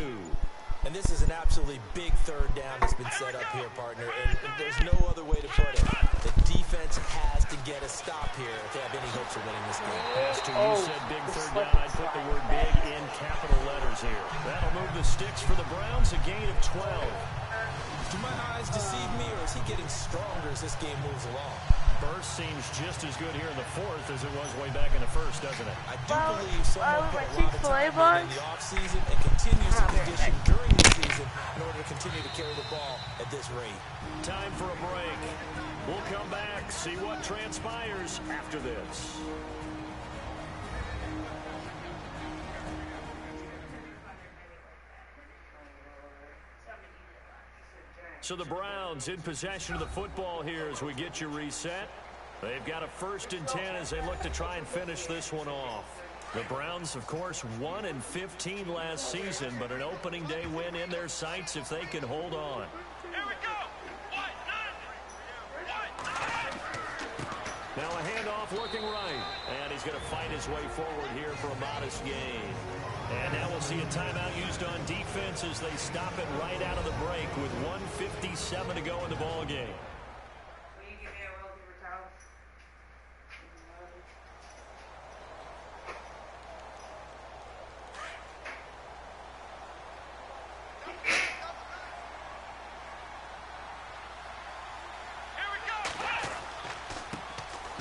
And this is an absolutely big 3rd down that's been set up here, partner. And there's no other way to put it. The defense has to get a stop here if they have any hopes of winning this game. Pastor, you said big 3rd down. I'd put the word big in capital letters here. That'll move the sticks for the Browns, a gain of 12. Do my eyes deceive me, or is he getting stronger as this game moves along? Burst seems just as good here in the 4th as it was way back in the 1st, doesn't it? I do believe someone put a lot of time in the offseason and continues to condition during the season in order to continue to carry the ball at this rate. Time for a break. We'll come back, see what transpires after this. So the Browns in possession of the football here as we get you reset. They've got a 1st and 10 as they look to try and finish this one off. The Browns, of course, 1-15 last season, but an opening day win in their sights if they can hold on. Here we go. Now a handoff looking right, and he's going to fight his way forward here for a modest gain. And now we'll see a timeout used on defense as they stop it right out of the break with 1:57 to go in the ball game.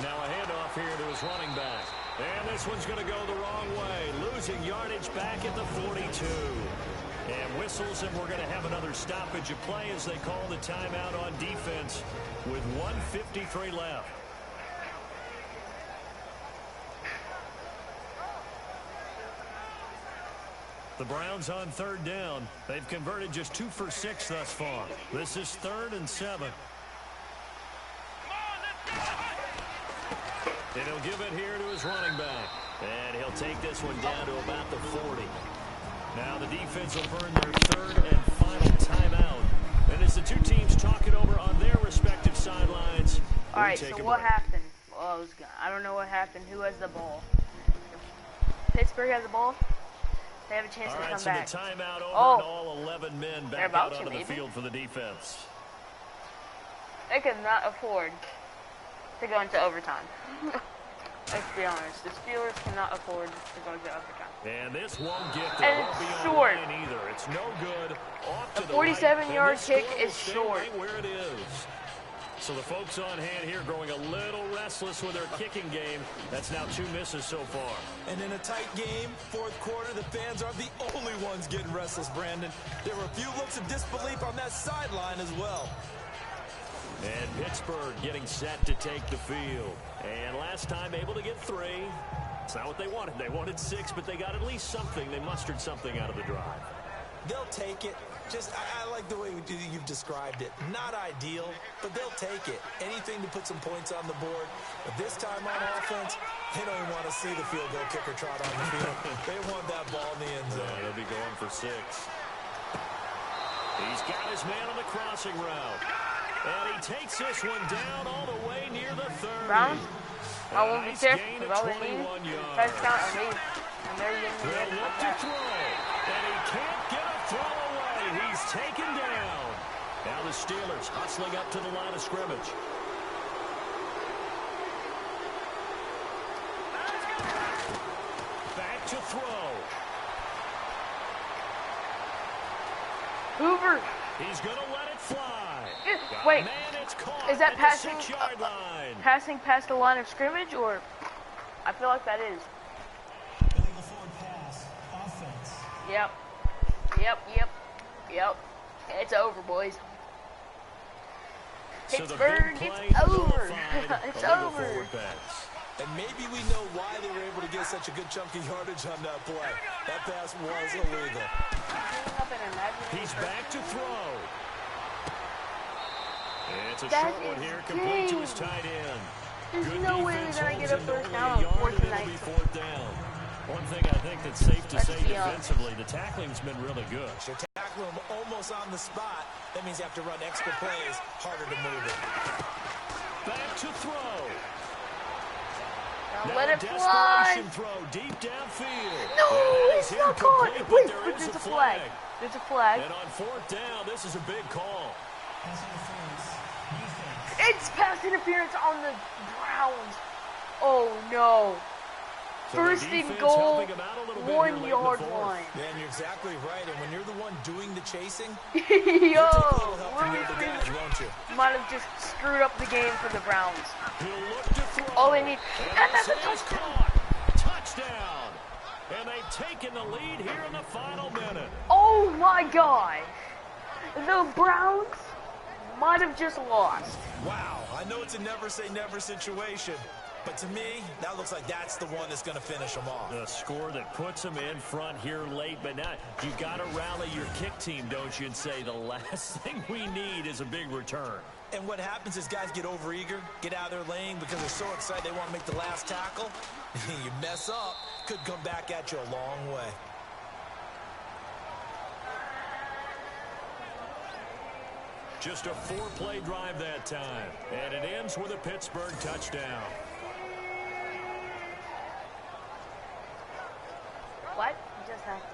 Now a handoff here to his running back. And this one's going to go the wrong way. Losing yardage back at the 42. And whistles, and we're going to have another stoppage of play as they call the timeout on defense with 1:53 left. The Browns on 3rd down. They've converted just 2 for 6 thus far. This is 3rd and 7. And he'll give it here to his running back. And he'll take this one down to about the 40. Now the defense will burn their 3rd and final timeout. And as the two teams talk it over on their respective sidelines, all right, so what happened? Well, I don't know what happened. Who has the ball? Pittsburgh has the ball. They have a chance to come back. All right, so the timeout over and all 11 men back out onto the field for the defense. They could not afford to go into overtime. Let's be honest. The Steelers cannot afford to go into overtime. And this won't get there. And it's short. Either. It's no good. Off to the 47-yard kick is short. Right where it is. So the folks on hand here growing a little restless with their kicking game. That's now 2 misses so far. And in a tight game, 4th quarter, the fans aren't the only ones getting restless, Brandon. There were a few looks of disbelief on that sideline as well. And Pittsburgh getting set to take the field. And last time able to get 3. It's not what they wanted. They wanted 6, but they got at least something. They mustered something out of the drive. They'll take it. Just, I like the way you've described it. Not ideal, but they'll take it. Anything to put some points on the board. But this time on offense, they don't even want to see the field goal kicker trot on the field. They want that ball in the end zone. Yeah, they'll be going for 6. He's got his man on the crossing route. And he takes this one down all the way near the 30. Brown? I won't be careful because all they need is touchdown or maybe. And they're getting the end like that. And he can't get a throw away. He's taken down. Now the Steelers hustling up to the line of scrimmage. Back to throw. Hoover. He's going to let it fly. Wait, Man, it's caught is that at passing? the 6-yard line. Passing past the line of scrimmage, or I feel like that is. Illegal forward pass. Offense. Yep. It's over, boys. So the Pittsburgh, big play it's over. nullified. It's Illegal over. forward pass. And maybe we know why they were able to get such a good chunk of yardage on that play. That pass was illegal. He's back to throw. It's a That short one is here, complete to game. his tight end. There's Good no way defense they're gonna holds get a him first to down only a on yard, 4th and and it'll be 9. 4th down. One thing I think that's safe to say Let's be honest. defensively, the tackling's been really good. So tackle him almost on the spot. That means you have to run extra plays, harder to move it. Back to throw. Now Now let a it fly. desperation throw deep downfield. No, And it's that is not caught. incomplete, Wait, there but is there's a a flag. There's a flag. And on 4th down, this is a big call. It's pass interference on the Browns. Oh no. So the First and defense goal, helping him out a little bit here 1 late in the yard fourth. line. Man, you're exactly right. And when you're the one doing the chasing, Yo, you'll take a little help from Willie the other guys, Freeman won't you? might have just screwed up the game for the Browns. He'll look to throw. All they need, And and that's a this is touchdown. caught. Touchdown. And they've taken the lead here in the final minute. Oh my God, the Browns might have just lost. Wow, I know it's a never say never situation, but to me, that looks like that's the one that's going to finish them off. The score that puts them in front here late, but now you got to rally your kick team, don't you, and say the last thing we need is a big return. And what happens is guys get overeager, get out of their lane because they're so excited they want to make the last tackle. You mess up, could come back at you a long way. Just a 4-play drive that time, and it ends with a Pittsburgh touchdown. What just happened?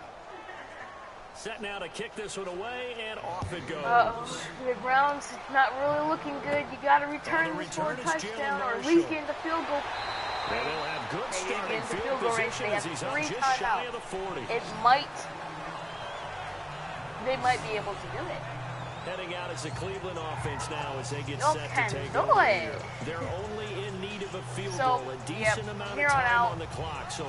Set now to kick this one away, and off it goes. The Browns not really looking good. You got to return On the this for a return, it's touchdown Jalen or at least Marshall. get into field goal. And they'll have good They didn't starting get into field field goal range. position They as have he's up 3 just shy timeouts. of the 40. They might be able to do it. Heading out as the Cleveland offense now as they get No set can to take do over it. here. They're only in need of a field So, goal, a yep, decent amount here of on time out, on the clock. So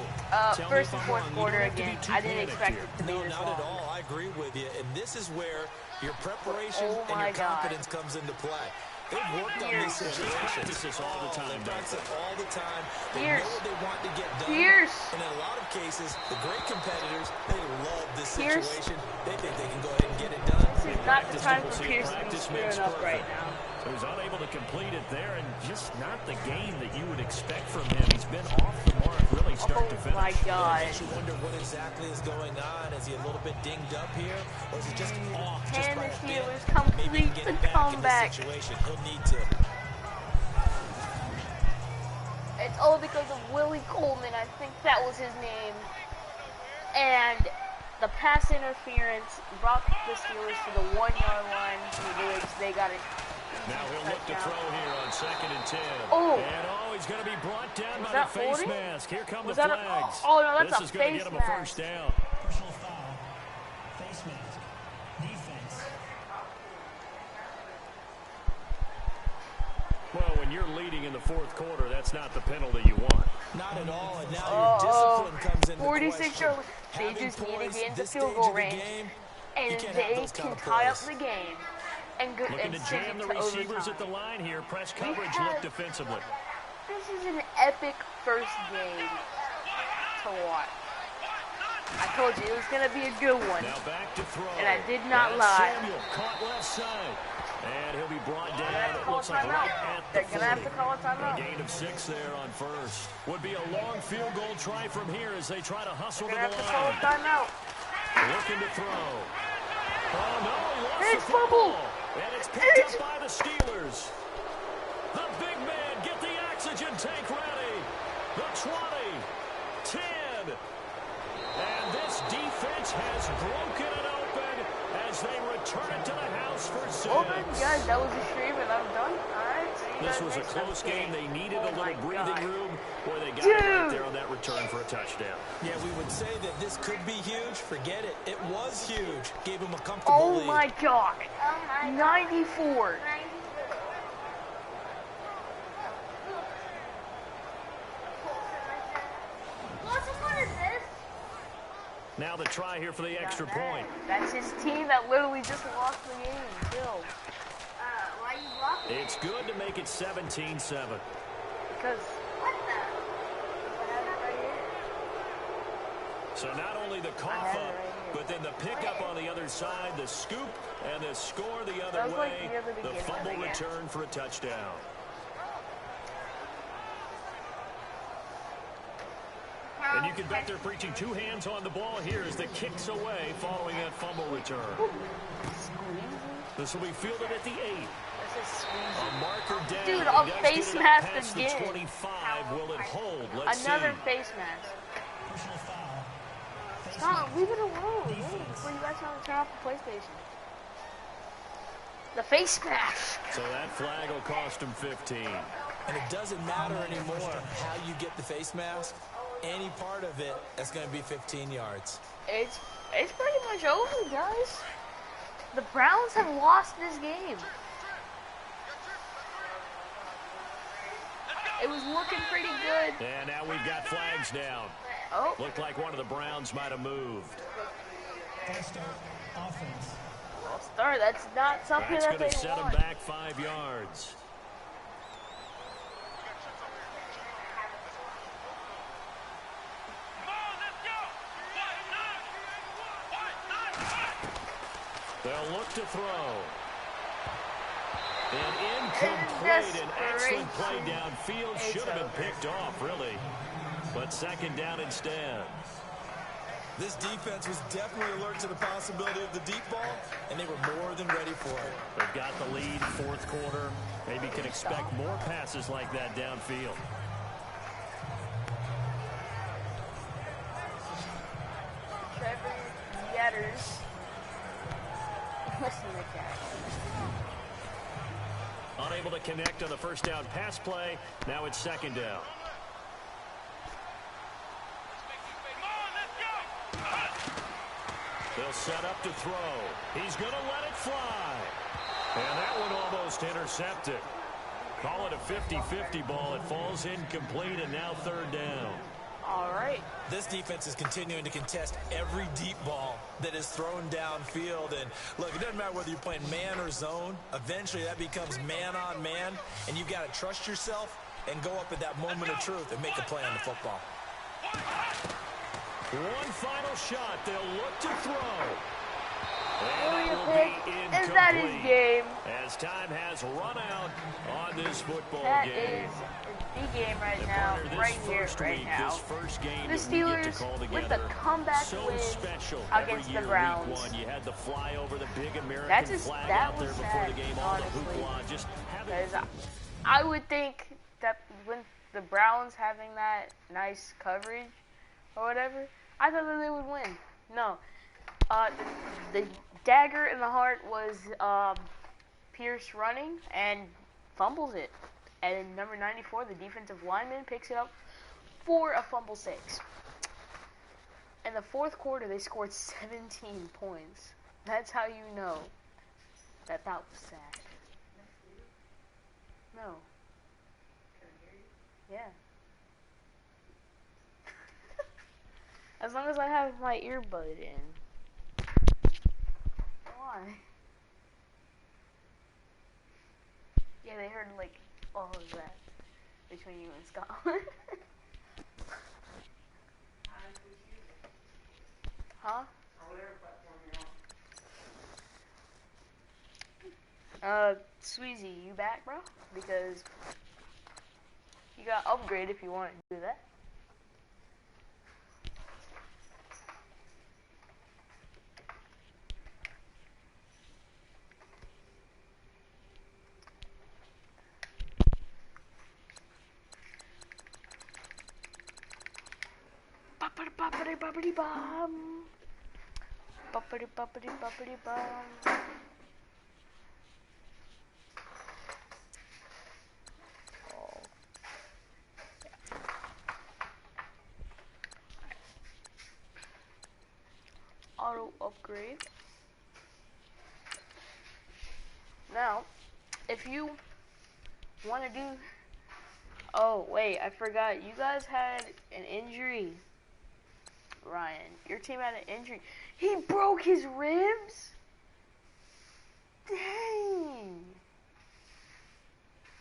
tell me first if and I'm fourth wrong. You quarter don't have to be again. too I didn't panicked expect here. it to be No, this not long. at all. I agree with you. And this is where your preparation Oh and my your God. confidence comes into play. They've worked on Pierce. these They practice situations. this all the time, They don't practice they? it all the time. They Pierce. know what they want to get done. Pierce. And in a lot of cases, the great competitors, they love this Pierce. situation. They think they can go ahead and get it done. This is not the time We'll for see Pierce to be practice screwing makes up right perfect. now. So he's unable to complete it there, and just not the game that you would expect from him. He's been off the mark really start to Oh finish. my It God. makes you wonder what exactly is going on. Is he a little bit dinged up here? Or is he just off just Can by the a bit? Steelers Maybe he complete can get the it back comeback? in this situation. He'll need to. It's all because of Willie Coleman. I think that was his name. And the pass interference brought the Steelers to the 1-yard line, which they got it. Now he'll look to throw here on 2nd and 10. Oh. And he's going to be brought down Was by that the face 40? mask. Here come Was the that a- flags. oh, no, that's this a is going to face get him a mask. first down. Personal foul. Face mask. Defense. Well, when you're leading in the 4th quarter, that's not the penalty you want. Not at all. And now your discipline comes into 46 question. yards. They Having just need to points get into this field stage goal of the range. game, And you can't have they those kind can of tie up plays. the game and go Looking and to send jam it the to receivers at the overtime. line here. Press coverage have- look defensively. This is an epic first game to watch. I told you it was going to be a good one. Now back to throw. And I did not That's lie. Samuel caught left side. And he'll be brought They're gonna have down. to call a Looks like timeout. right at the They're going to have 40. to call a A timeout. gain of 6 there on first. Would be a long field goal try from here as they try to hustle They're to going the to have to call a line. timeout. Looking to throw. Oh, no, he lost It's the football. fumble. And it's picked up by the Steelers. The big man get the oxygen holding tank ready. The 20, 10. And this defense has broken it open as they return it to the house for 6. Well then, guys, that was a stream and I'm done. Alright, see you This guys was a next time. close game. They needed Oh a my little breathing God. room where they got Dude. it right there on that return for a touchdown. Yeah, we would say that this could be huge. Forget it. It was huge. Gave them a comfortable Oh lead. my God. Oh my God. 94. 94. What is this? Now the try here for the extra point. That's his team that literally just lost the game. Still. Why you blocking? It's good to make it 17-7. Because What the? I have it right here. So not only the I cough have it up, right here. but then the pickup on the other side, the scoop, and the score the That other was like way. near the The beginning of fumble the game. return for a touchdown. And you can bet they're preaching two hands on the ball here as the kick's away following that fumble return. This will be fielded at the 8. This is squeezy. A marker down. Dude, He a does face get it up mask past again. The 25. Will it hold? Let's Another see. face mask. Personal foul. Face Stop, mask. leave it alone. Wait, Defense. before you guys trying to turn off the PlayStation. The face mask. So that flag will cost him 15. And it doesn't matter anymore how you get the face mask. Any part of it, that's going to be 15 yards. It's pretty much over, guys. The Browns have lost this game. It was looking pretty good. And now we've got flags down. Oh, Looked like one of the Browns might have moved. False start. Offense. well, start. That's not something That's that going they to set want. him back 5 yards. They'll look to throw. An incomplete and excellent play downfield. Should have been picked off, really. But second down instead. This defense was definitely alert to the possibility of the deep ball, and they were more than ready for it. They've got the lead, fourth quarter. Maybe can expect more passes like that downfield. Trevor Yetters. Listen to that. Unable to connect on the first down pass play. Now it's second down. They'll set up to throw. He's going to let it fly. And that one almost intercepted. Call it a 50-50 ball. It falls incomplete, and now third down. All right. This defense is continuing to contest every deep ball that is thrown downfield. And look, it doesn't matter whether you're playing man or zone. Eventually, that becomes man on man, and you've got to trust yourself and go up at that moment of truth and make a play on the football. One final shot. They'll look to throw. Really And a that pick? will be Is that his incomplete game? as time has run out on this football That game. is the game right And now, partner, this right here, first right week, now. This first game The that we get to Steelers call with together, the comeback so win special against every the year, Browns. Week 1, you had the flyover, the big American That is- flag that out there was before sad, the game, all the honestly. hoopla. Just having Because I would think that when the Browns having that nice coverage or whatever, I thought that they would win. No. The dagger in the heart was Pierce running and fumbles it. And number 94, the defensive lineman, picks it up for a fumble 6. In the fourth quarter, they scored 17 points. That's how you know that was sad. No. Yeah. As long as I have my earbud in. Why? Yeah, they heard like all of that between you and Scotland. Huh? Sweezy, you back, bro? Because you got upgrade if you want to do that. Boppity boppity bum. Boppity boppity boppity bum. Oh. Auto upgrade. Now, if you want to do... Oh, wait, I forgot. You guys had an injury. Ryan, your team had an injury. He broke his ribs? Dang.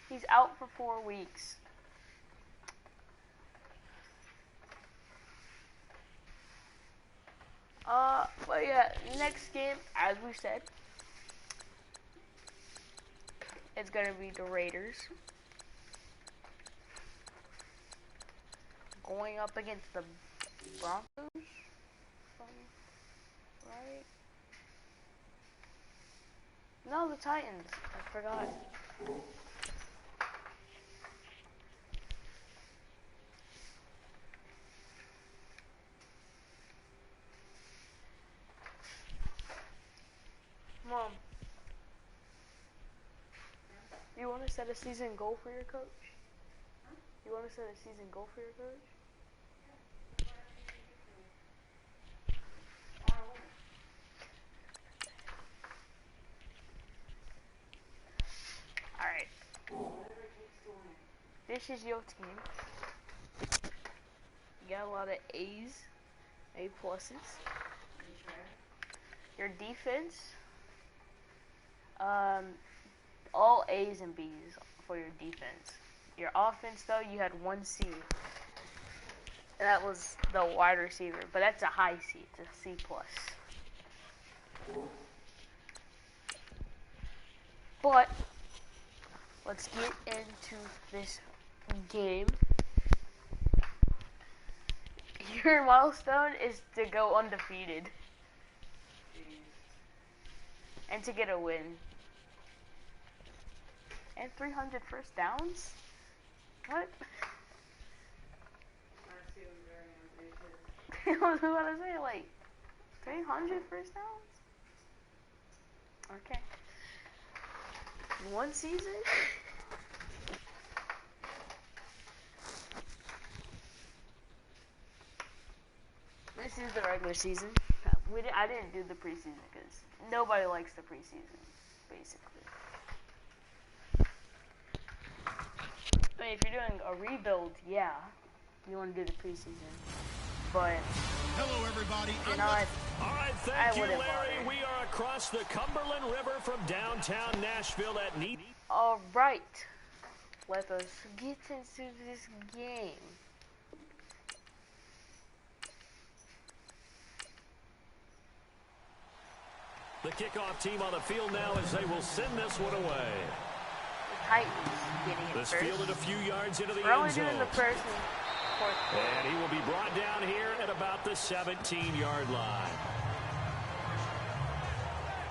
He's out for 4 weeks. But yeah, next game, as we said, it's gonna be the Raiders going up against the Broncos, right? No, the Titans. I forgot. Mom, you want to set a season goal for your coach? You want to set a season goal for your coach? Alright. This is your team. You got a lot of A's, A pluses. Your defense, all A's and B's for your defense. Your offense, though, you had 1 C. And that was the wide receiver, but that's a high C. It's a C plus. But let's get into this game. Your milestone is to go undefeated and to get a win. And 300 first downs? What? I was about to say, like, 300 first downs? Okay. 1 season? This is the regular season. I didn't do the preseason because nobody likes the preseason, basically. I mean, if you're doing a rebuild, yeah, you want to do the preseason. But hello, everybody. You're not. All right, thank you, Larry. We are across the Cumberland River from downtown Nashville at Neat. All right, let us get into this game. The kickoff team on the field now as they will send this one away. The Titans getting it this first. fielded a few yards into the We're end only zone. doing the first and fourth quarter. And he will be brought down here at about the 17-yard line.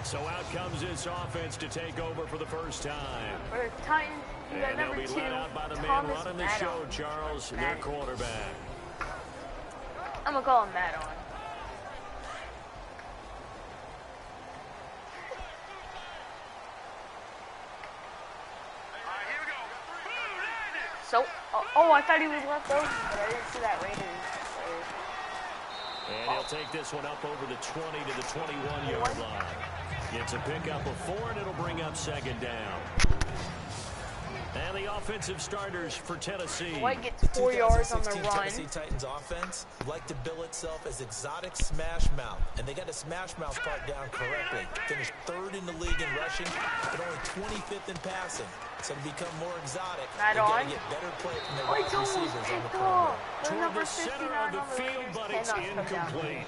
So out comes this offense to take over for the first time. For the Titans, you got And they'll number be 2, led out by the man Thomas running the Madden. show, Charles, their quarterback. I'm going to call him Madden. So, oh, I thought he was left over, but I didn't see that Raiders. And he'll take this one up over the 20 to the 21-yard line. It's a pickup of 4, and it'll bring up second down. And the offensive starters for Tennessee. White gets 4 yards on the run. Tennessee Titans offense like to bill itself as exotic smash mouth, and they got the smash mouth part down correctly. Finished 3rd in the league in rushing, but only 25th in passing. So to become more exotic, they got to get better play from their wide receivers on the perimeter. Toward the center of the field, but it's incomplete.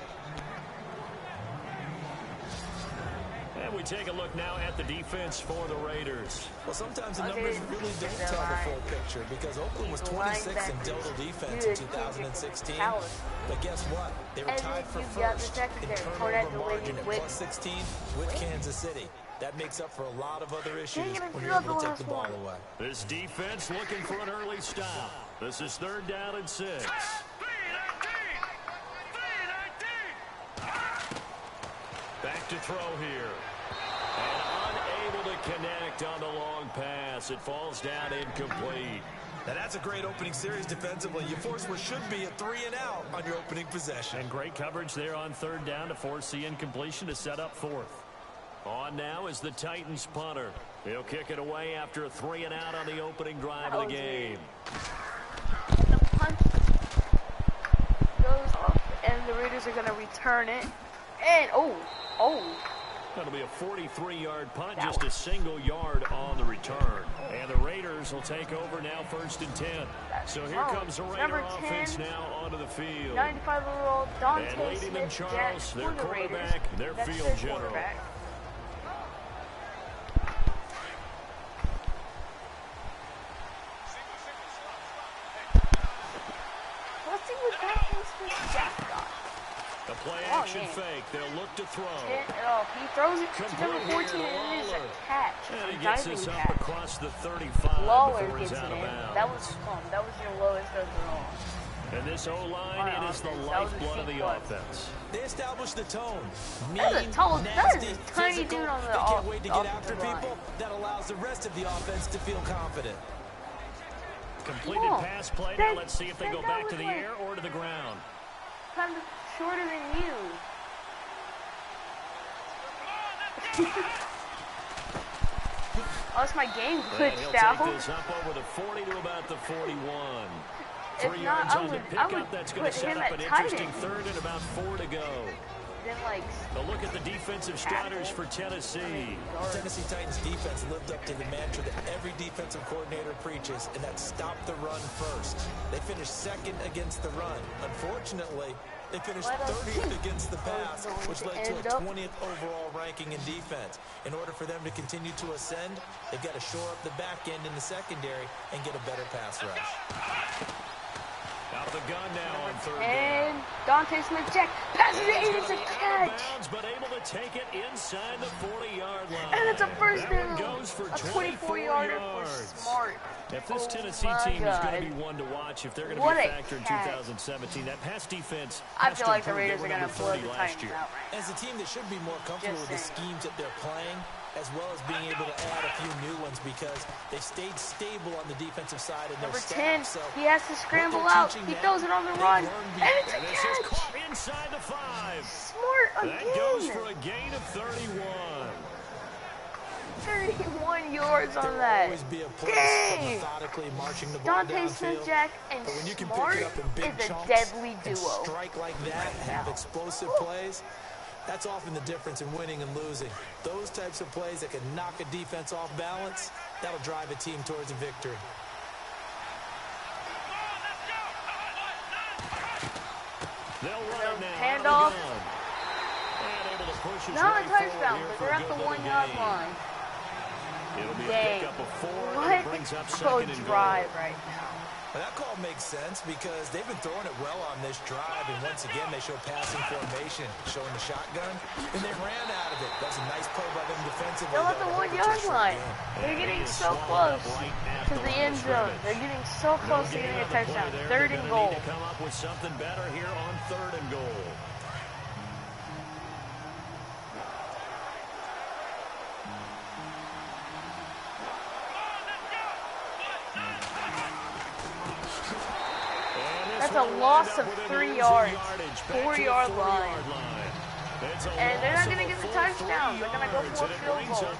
And we take a look now at the defense for the Raiders. Well, sometimes the numbers really don't tell the full picture because Oakland was 26th in total defense in 2016. But guess what? They were tied for first in turnover margin at plus 16 with Kansas City. That makes up for a lot of other issues when you're able to take the ball away. This defense looking for an early stop. This is 3rd down and 6. to throw here. And unable to connect on the long pass. It falls down incomplete. Now that's a great opening series defensively. You force what should be a 3-and-out on your opening possession. And great coverage there on third down to force the incompletion to set up fourth. On now is the Titans punter. He'll kick it away after a 3-and-out on the opening drive of the game. And the punt goes up, and the Raiders are going to return it. And, That'll be a 43-yard punt, just a single yard on the return. And the Raiders will take over now 1st and 10. So here comes the Raider offense now onto the field. 95-year-old Dante And leading them, Smith Charles, their quarterback, their field general. Let's see what Dante Smith Jack got. The play-action fake. They'll look to throw. He throws it to number 14, and it is a catch. And he A gets diving this up catch. across the 35 Lawler before he's gets it out of in. bounds. That was your lowest overall. And this O-line, it is the lifeblood of the offense. They established the tone. That is a tiny physical. dude on the They can't wait to get after offensive line. people. That allows the rest of the offense to feel confident. Completed pass play. Now let's see if they go back to the air or to the ground. Kind of shorter than you. Oh, that's my game glitched out. He'll take this up over the 40 to about the 41. If 3 not, yards I on the would pickup. That's going put to set him up at an tight interesting end. third and about 4 to go. Then, like, A look at the defensive starters for Tennessee. The Tennessee Titans defense lived up to the mantra that every defensive coordinator preaches, and that's stop the run first. They finished second against the run. Unfortunately, they finished 30th against the pass, which led to a 20th overall ranking in defense. In order for them to continue to ascend, they've got to shore up the back end in the secondary and get a better pass rush. Out the gun now on third and down. Dante Smith Jack passes it, and it's a catch. Bounds, but able to take it inside the 40-yard line. And it's a first down. Goes for A 24-yarder for Smart. If this Tennessee team is going to be one to watch, if they're going to be a factor in 2017, that pass defense. I feel like the Raiders are going to blow the Titans out. As a team that should be more comfortable with the schemes that they're playing, as well as being able to add a few new ones because they've stayed stable on the defensive side of their Number 10, staff. So he has to scramble out. He throws it on the run, and it's a catch. Caught inside the 5. Smart again. That goes for a gain of 31. 31 yards on that. Always be a place for methodically marching the ball Dante Smith Jack and when you can Smart pick it up in big is a chunks deadly and duo. strike like that, have explosive plays, that's often the difference in winning and losing. Those types of plays that can knock a defense off balance, that'll drive a team towards a victory. They'll run now. Handoff. Not a Not touchdown, but they're at the 1-yard line. It'll be Dang. a pickup of 4. What It brings up second and drive goal. right now. Well, that call makes sense because they've been throwing it well on this drive, and once again they show passing formation, showing the shotgun, and they ran out of it. That's a nice play by them defensively. They're at the 1-yard line. They're getting so close to the end zone. They're getting so close to getting a touchdown. Third and goal. Need to come up with something better here on third and goal. That's a loss of 3 yards. 4-yard line. And they're not going to get the touchdown. They're going to go for a field goal.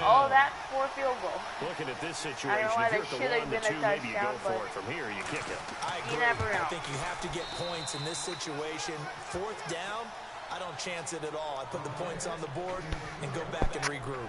Oh, that for a field goal. Looking at this situation, I don't know why if you're that at the should have 1, been the 2, a maybe you go touchdown, for but it. From here, you kick it. I agree. You never know. I think you have to get points in this situation. 4th down, I don't chance it at all. I put the points on the board and go back and regroup.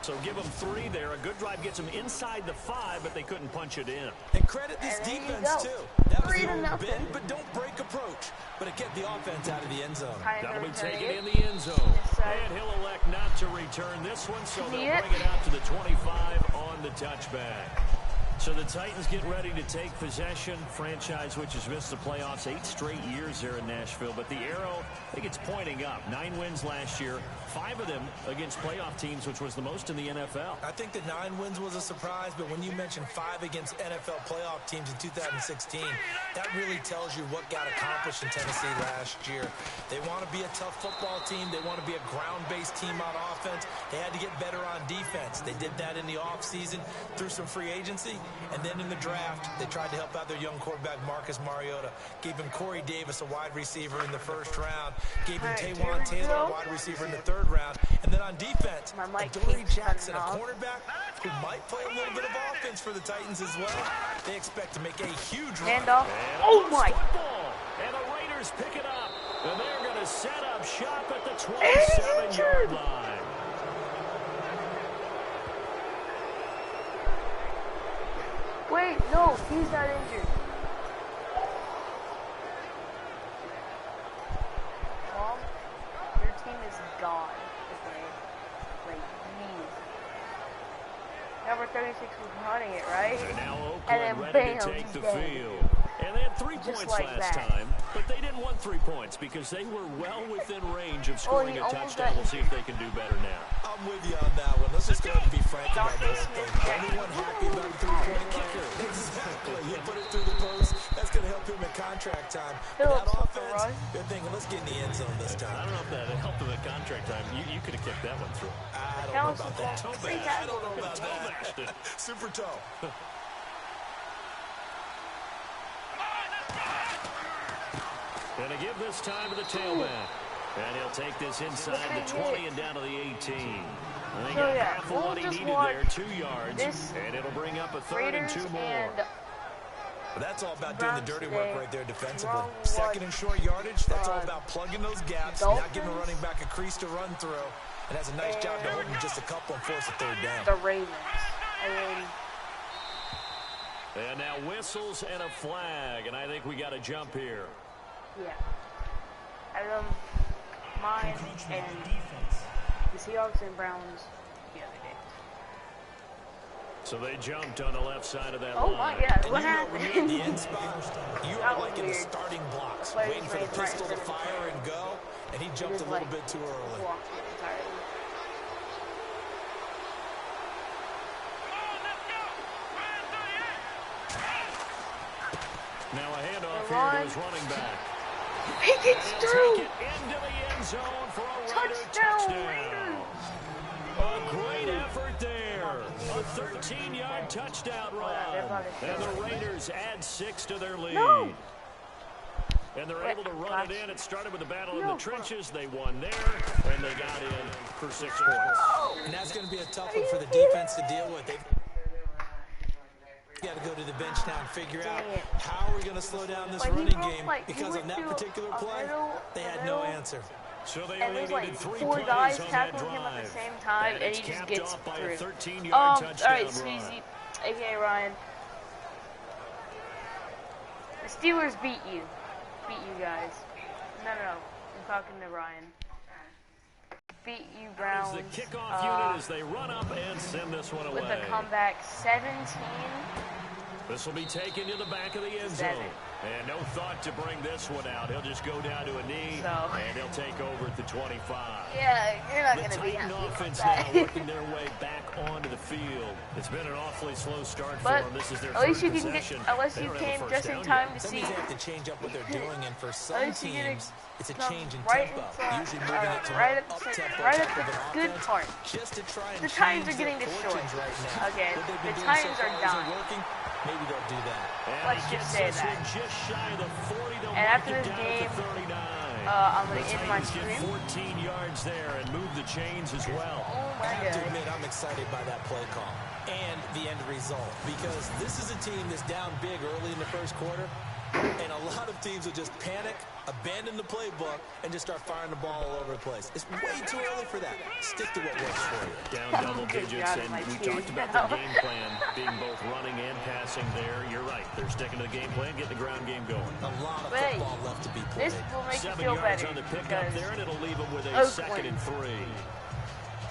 So give them 3 there. A good drive gets them inside the 5, but they couldn't punch it in. And credit this And there you defense, go. too. That was 3 the to old nothing. bend, but don't break approach. But it kept the offense out of the end zone. That'll be taken in the end zone. And he'll elect not to return this one, so they'll bring it out to the 25 on the touchback. So the Titans get ready to take possession. Franchise which has missed the playoffs 8 straight years here in Nashville. But the arrow, I think it's pointing up. 9 wins last year, 5 of them against playoff teams, which was the most in the NFL. I think the 9 wins was a surprise, but when you mention 5 against NFL playoff teams in 2016, that really tells you what got accomplished in Tennessee last year. They want to be a tough football team. They want to be a ground-based team on offense. They had to get better on defense. They did that in the offseason through some free agency. And then in the draft, they tried to help out their young quarterback, Marcus Mariota. Gave him Corey Davis, a wide receiver, in the first round. Gave him Taywan Taylor, a wide receiver, in the third round. And then on defense, Dory Jackson, a cornerback who might play a little bit of offense for the Titans as well. They expect to make a huge run. Oh, my. And the Raiders pick it up. And they're going to set up shop at the 27-yard line. Wait, no, he's not injured. Mom, your team is gone. Okay? Like, please. Number 36 was running it, right? And now Oakland and then ready bam, to take the dead. field. And they had 3 Just points like last that. time, but they didn't want 3 points because they were well within range of scoring a touchdown. We'll see if they can do better now. I'm with you on that one. Let's just go ahead and be frank about the whole thing. Anyone happy about a 3-point kicker? Exactly. You put it through the post. That's going to help him in contract time. But that offense, they're thinking, let's get in the end zone this time. I don't know if that helped him in contract time. You could have kicked that one through. I don't know about that. I don't know about Toe that. Super toe. Gonna give this time to the tailback. And he'll take this inside the 20 and down to the 18. I think half of what he needed there, 2 yards. And it'll bring up a 3rd and 2 more. But that's all about doing the dirty work right there defensively. Second and short yardage, that's all about plugging those gaps, not giving a running back a crease to run through. And has a nice job to hold him just a couple and force a 3rd down. The Ravens. And now whistles and a flag, and I think we got a jump here. Yeah. Mine and the Seahawks and Browns the other day. So they jumped on the left side of that line. Oh my God, what happened? The end spot, you are like in the starting blocks, waiting for the pistol to fire and go, and he jumped a little bit too early. Now a handoff here to his running back. He gets through. Take it into the end zone for a touchdown. A great effort there. A 13-yard touchdown run. And the Raiders add 6 to their lead. No. And they're able to run it in. It started with a battle in the trenches. They won there, and they got in for 6 points. And that's going to be a tough one for the defense to deal with. Got to go to the bench now and figure out how are we going to slow down this running game, because on that particular play, they had no answer. So they and there's like 3 4 guys on tackling that him at the drive. same time, and he just gets through. All right, Sneezy, aka Ryan. The Steelers beat you. Beat you guys. No. I'm talking to Ryan. Beat you, Browns. The kickoff unit as they run up and send this one away. With a comeback, 17. This will be taken to the back of the end zone. And no thought to bring this one out. He'll just go down to a knee, and he'll take over at the 25. Yeah, you're not going to be happy happy offense about now working their way back onto the field. It's been an awfully slow start for them. This is their at least third you can get, possession. unless you came just in time to see. Some teams have to change up what they're doing, and for some teams, it's a change in right tempo. Usually moving it to right at up-tempo the good part. Just to try and the Titans are getting destroyed. Right now. Okay, the Titans are dying. Maybe they'll do that. Let's just say that. Just shy of the 40, and after this game, I'm going to end my stream. 14 yards there and move the chains as well. Oh my I have God. to admit, I'm excited by that play call and the end result, because this is a team that's down big early in the first quarter, and a lot of teams will just panic, abandon the playbook, and just start firing the ball all over the place. It's way too early for that. Stick to what works for you. Down double digits, and we talked about the game plan being both running and passing there. You're right. They're sticking to the game plan, getting the ground game going. A lot of football left to be played. This will make 7 you feel yards better. on the pickup there, and it'll leave them with a Oakland. 2nd and 3.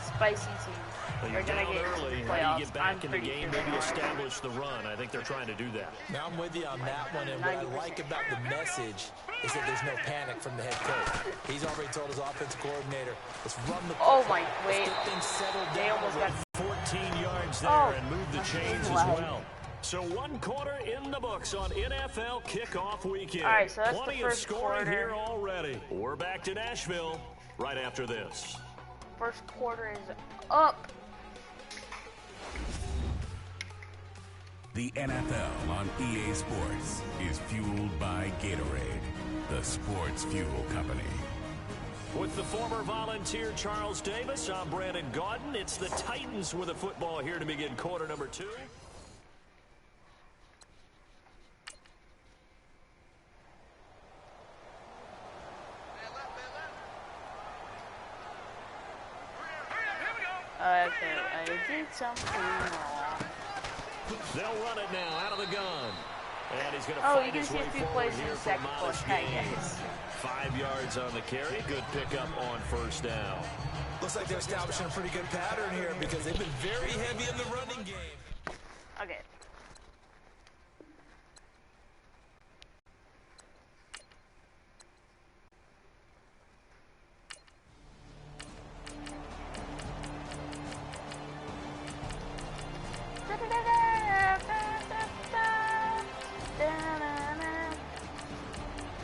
Spicy team. Well, They're you're gonna down get early. playoffs. How do you get back I'm in the pretty game, sure maybe they are. establish the run? I think they're trying to do that. Now, I'm with you on that one, and what I 90%. like about the message is that there's no panic from the head coach. He's already told his offensive coordinator, let's run the Oh football. my, wait. Let's get things settled They down. almost got 14 yards there Oh, and move the my chains as God. well. So 1 quarter in the books on NFL kickoff weekend. All right, so that's the Plenty first of scoring quarter. here already. We're back to Nashville right after this. First quarter is up. The NFL on EA Sports is fueled by Gatorade, the sports fuel company. With the former Volunteer Charles Davis, I'm Brandon Gaudin. It's the Titans with the football here to begin quarter number 2. Okay, I did something wrong. They'll run it now out of the gun. And he's going to Oh, fight you can his see way a few forward plays in here the for a second quarter. modest Hey, gain. yes. 5 yards on the carry. Good pickup on first down. Looks like they're establishing a pretty good pattern here because they've been very heavy in the running game. Okay.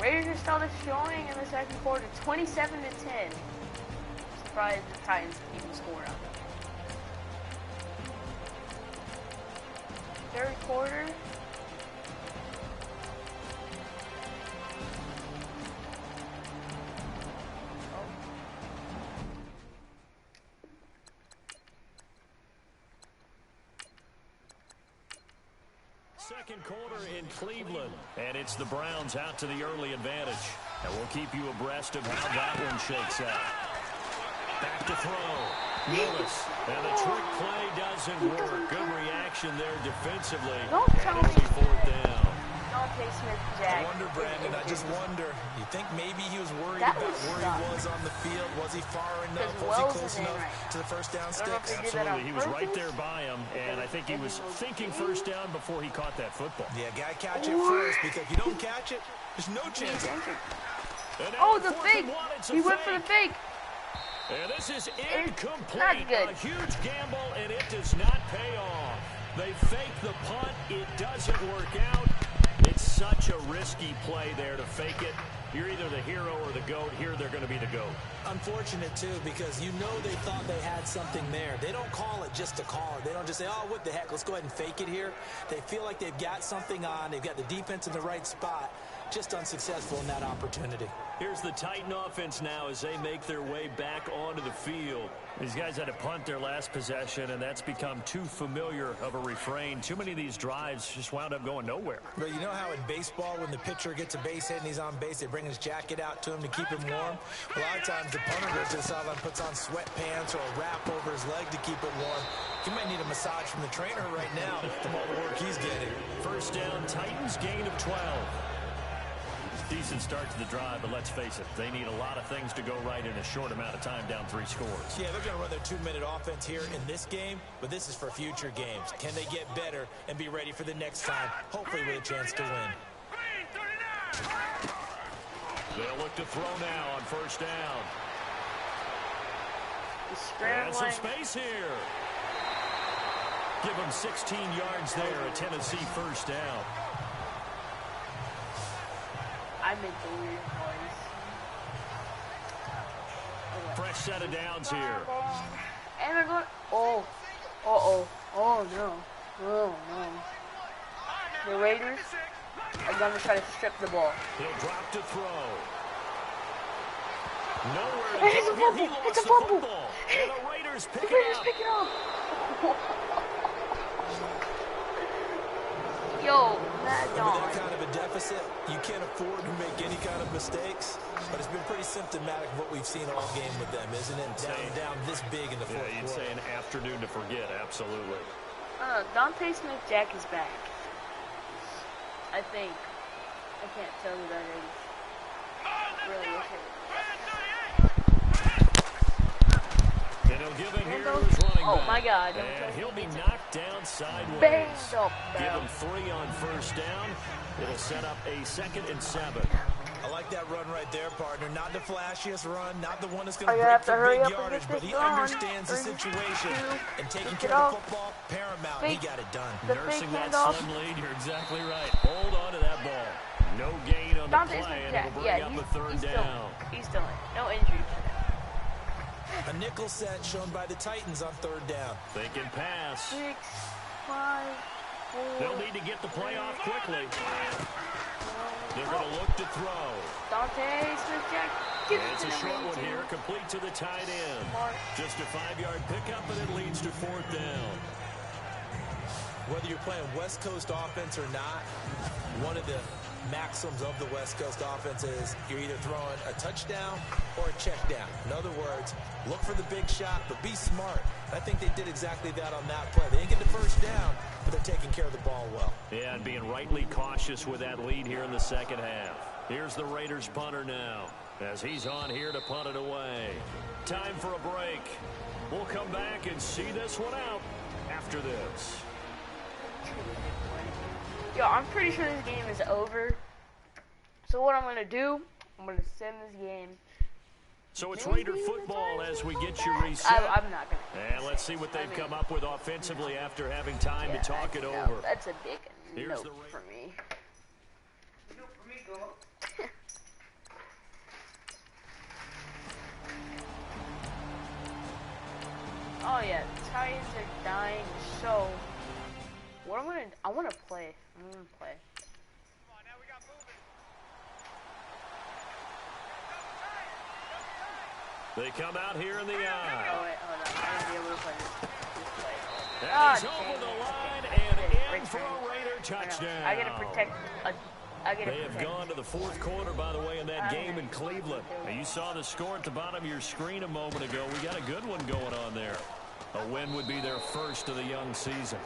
Raiders just started showing in the second quarter, 27-10. Surprised the Titans even score on them. Third quarter. Second quarter in Cleveland, and it's the Browns out to the early advantage. And we'll keep you abreast of how that one shakes out. Back to throw. Lewis. And the trick play doesn't work. Good reaction there defensively. Don't and tell it'll me. be fourth down. Dante Smith-Jack. I wonder, Brandon, I just wonder, you think maybe he was worried That about was where stuck. he was on the field? Was he far enough? Because Was he Wells close is in enough right. to the first down I don't know if sticks? they did that on Absolutely. He was right purpose. there by him, and I think he was thinking first down before he caught that football. Yeah, gotta catch it first, because if you don't catch it, there's no chance. And now Oh, the fourth fake! and one, it's a He went for the fake. fake. And this is Not incomplete. good. A huge gamble, and it does not pay off. They fake the punt. It doesn't work out. It's such a risky play there to fake it. You're either the hero or the GOAT. Here they're going to be the GOAT. Unfortunate, too, because you know they thought they had something there. They don't call it just to call it. They don't just say, oh, what the heck, let's go ahead and fake it here. They feel like they've got something on. They've got the defense in the right spot. Just unsuccessful in that opportunity. Here's the Titan offense now as they make their way back onto the field. These guys had to punt their last possession, and that's become too familiar of a refrain. Too many of these drives just wound up going nowhere. But you know how in baseball, when the pitcher gets a base hit and he's on base, they bring his jacket out to him to keep him warm? A lot of times the punter goes to the sideline, puts on sweatpants or a wrap over his leg to keep it warm. He might need a massage from the trainer right now from all the work he's getting. First down, Titans, gain of 12. Decent start to the drive, but let's face it, they need a lot of things to go right in a short amount of time, down 3 scores. Yeah, they're going to run their 2-minute offense here in this game, but this is for future games. Can they get better and be ready for the next time, hopefully with a chance to win? They'll look to throw now on first down. He's And some scrambling. space here. Give them 16 yards there, a Tennessee first down. I make the weird noise. Fresh set of downs here. And they're going. Oh. Uh-oh. Oh, no. Oh, no. The Raiders are going to try to strip the ball. He'll drop to throw. Nowhere to And it's go a here. He fumble. lost It's a the fumble. football. And the Raiders The pick Raiders it up. pick it up. Yo, that With dog. that kind of a deficit, you can't afford to make any kind of mistakes, but it's been pretty symptomatic of what we've seen all game with them, isn't it? Down this big in the fourth Yeah, you'd quarter. say an afternoon to forget, absolutely. Dante Smith-Jack is back. I think. I can't tell who that is. Really, okay. And they'll give it here to his running Oh back. my God. And he'll be knocked down sideways. Banged up, Give bro. him 3 on first down. It'll set up a 2nd and 7. I like that run right there, partner. Not the flashiest run, not the one that's going I to have break to for hurry big up and yardage, get but this he done. understands the 3, situation 2, and taking kick care it of off. the football, paramount. He Fake. got it done. The Nursing fake that handoff. slim lead, you're exactly right. Hold on to that ball. No gain on the Dante's play, and Jack. it'll bring Yeah, up a 3rd he's down. He's still in. No injuries. A nickel set shown by the Titans on 3rd down. Thinking pass. 6, 5, 4. They'll need to get the play off quickly. They're going to look to throw. Dante Smith-Jack. Give it It's to a the short main one team. here, complete to the tight end. Smart. Just a 5-yard pickup, and it leads to 4th down. Whether you're playing West Coast offense or not, one of the maxims of the West Coast offense is you're either throwing a touchdown or a check down. In other words, look for the big shot, but be smart. I think they did exactly that on that play. They didn't get the first down, but they're taking care of the ball well. Yeah, and being rightly cautious with that lead here in the 2nd half. Here's the Raiders punter now, as he's on here to punt it away. Time for a break. We'll come back and see this one out after this. Yo, I'm pretty sure this game is over. So what I'm going to do, I'm going to send this game. So it's Raider football as we get you reset. I'm not going to. And let's see what they've come up with offensively after having time to talk it no, over. That's a big Here's note the for me. Note for me, girl. Oh yeah, Titans are dying. So, what I want to play. I'm gonna play. They come out here in the Oh eye. wait, hold on. I won't be able to play this play. And he's dang over the it. line Okay, and in great for turn. a Raider touchdown. I gotta protect. I gotta They have protect. gone to the 4th quarter, by the way, in that game in Cleveland. Now, you saw the score at the bottom of your screen a moment ago. We got a good one going on there. A win would be their first of the young season.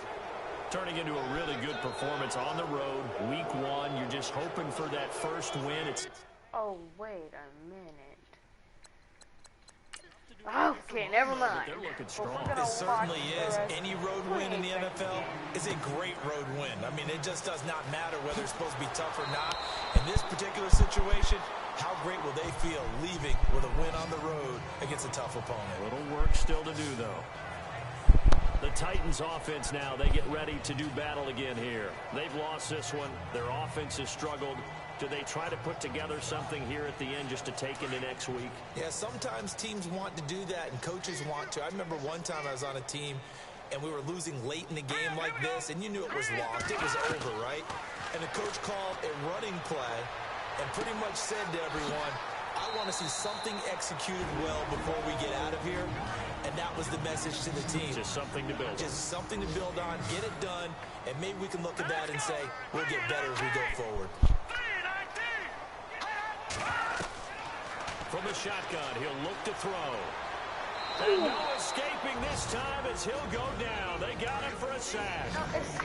Turning into a really good performance on the road. Week 1, you're just hoping for that first win. It's Oh wait a minute. Okay, never mind. They're looking Well, strong. we're gonna It certainly watch is. the rest. Any road win in the NFL is a great road win. I mean, it just does not matter whether it's supposed to be tough or not. In this particular situation, how great will they feel leaving with a win on the road against a tough opponent? A little work still to do, though. The Titans offense now, they get ready to do battle again here. They've lost this one. Their offense has struggled. Do they try to put together something here at the end just to take into next week? Yeah, sometimes teams want to do that and coaches want to. I remember one time I was on a team and we were losing late in the game like this, and you knew it was lost. It was over, right? And the coach called a running play and pretty much said to everyone, I want to see something executed well before we get out of here. And that was the message to the team. Just something to build on. Just something to build on, get it done, and maybe we can look at that and say, we'll get better as we go forward. From the shotgun, he'll look to throw. And no escaping this time as he'll go down. They got him for a sack.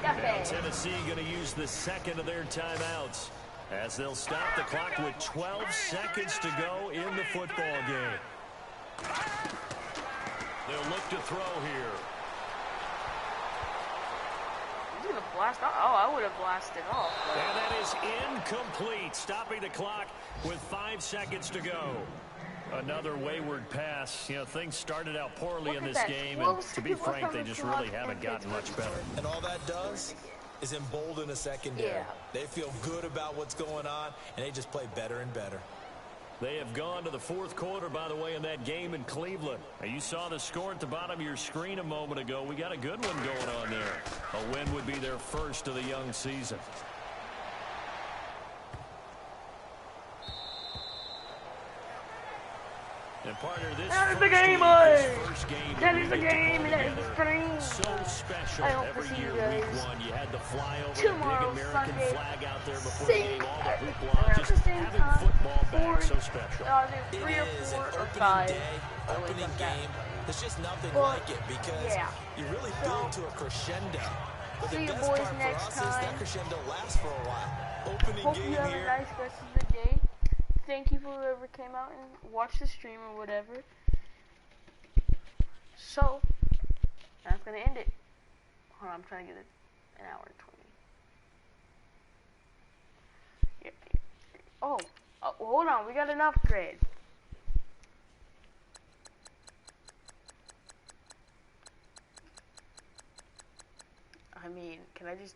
Now Tennessee going to use the second of their timeouts as they'll stop the clock with 12 seconds to go in the football game. They'll look to throw here. He's gonna blast off. Oh, I would have blasted off. And that is incomplete, stopping the clock with 5 seconds to go. Another wayward pass. You know, things started out poorly in this game, and to be frank, they just really haven't gotten much better. And all that does is embolden a secondary. Yeah. They feel good about what's going on, and they just play better and better. They have gone to the 4th quarter, by the way, in that game in Cleveland. Now, you saw the score at the bottom of your screen a moment ago. We got a good one going on there. A win would be their first of the young season. And partner, this That is the first game, week, boys. this first game That we is the get to game, pull that is the together. stream. So special. I hope to Every see you year, week guys 1, you had the flyover, the tomorrow, big American Sunday. flag out there before Same the game, all the hoop around lodges. the same Having time. football back, 4, so special. either It 3 or is 4 an or opening 5. day, opening game. There's just nothing But, like it because yeah. you really So, build to a crescendo. But see the you best boys part for next us is that time. crescendo lasts for a while. Opening Hope game you have here. a nice rest of the day. Thank you for whoever came out and watched the stream or whatever. So, that's going to end it. Hold on, I'm trying to get it an hour and 20. Yeah. Oh, hold on, we got an upgrade. I mean, can I just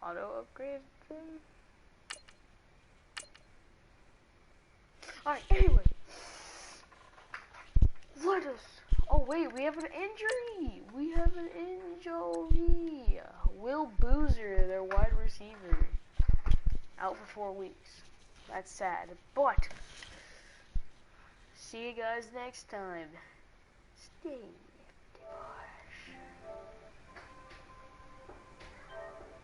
auto upgrade them? Alright, anyway. Let us. Oh, wait, we have an injury. We have an injury. Will Boozer, their wide receiver, out for 4 weeks. That's sad. But, see you guys next time. Stay.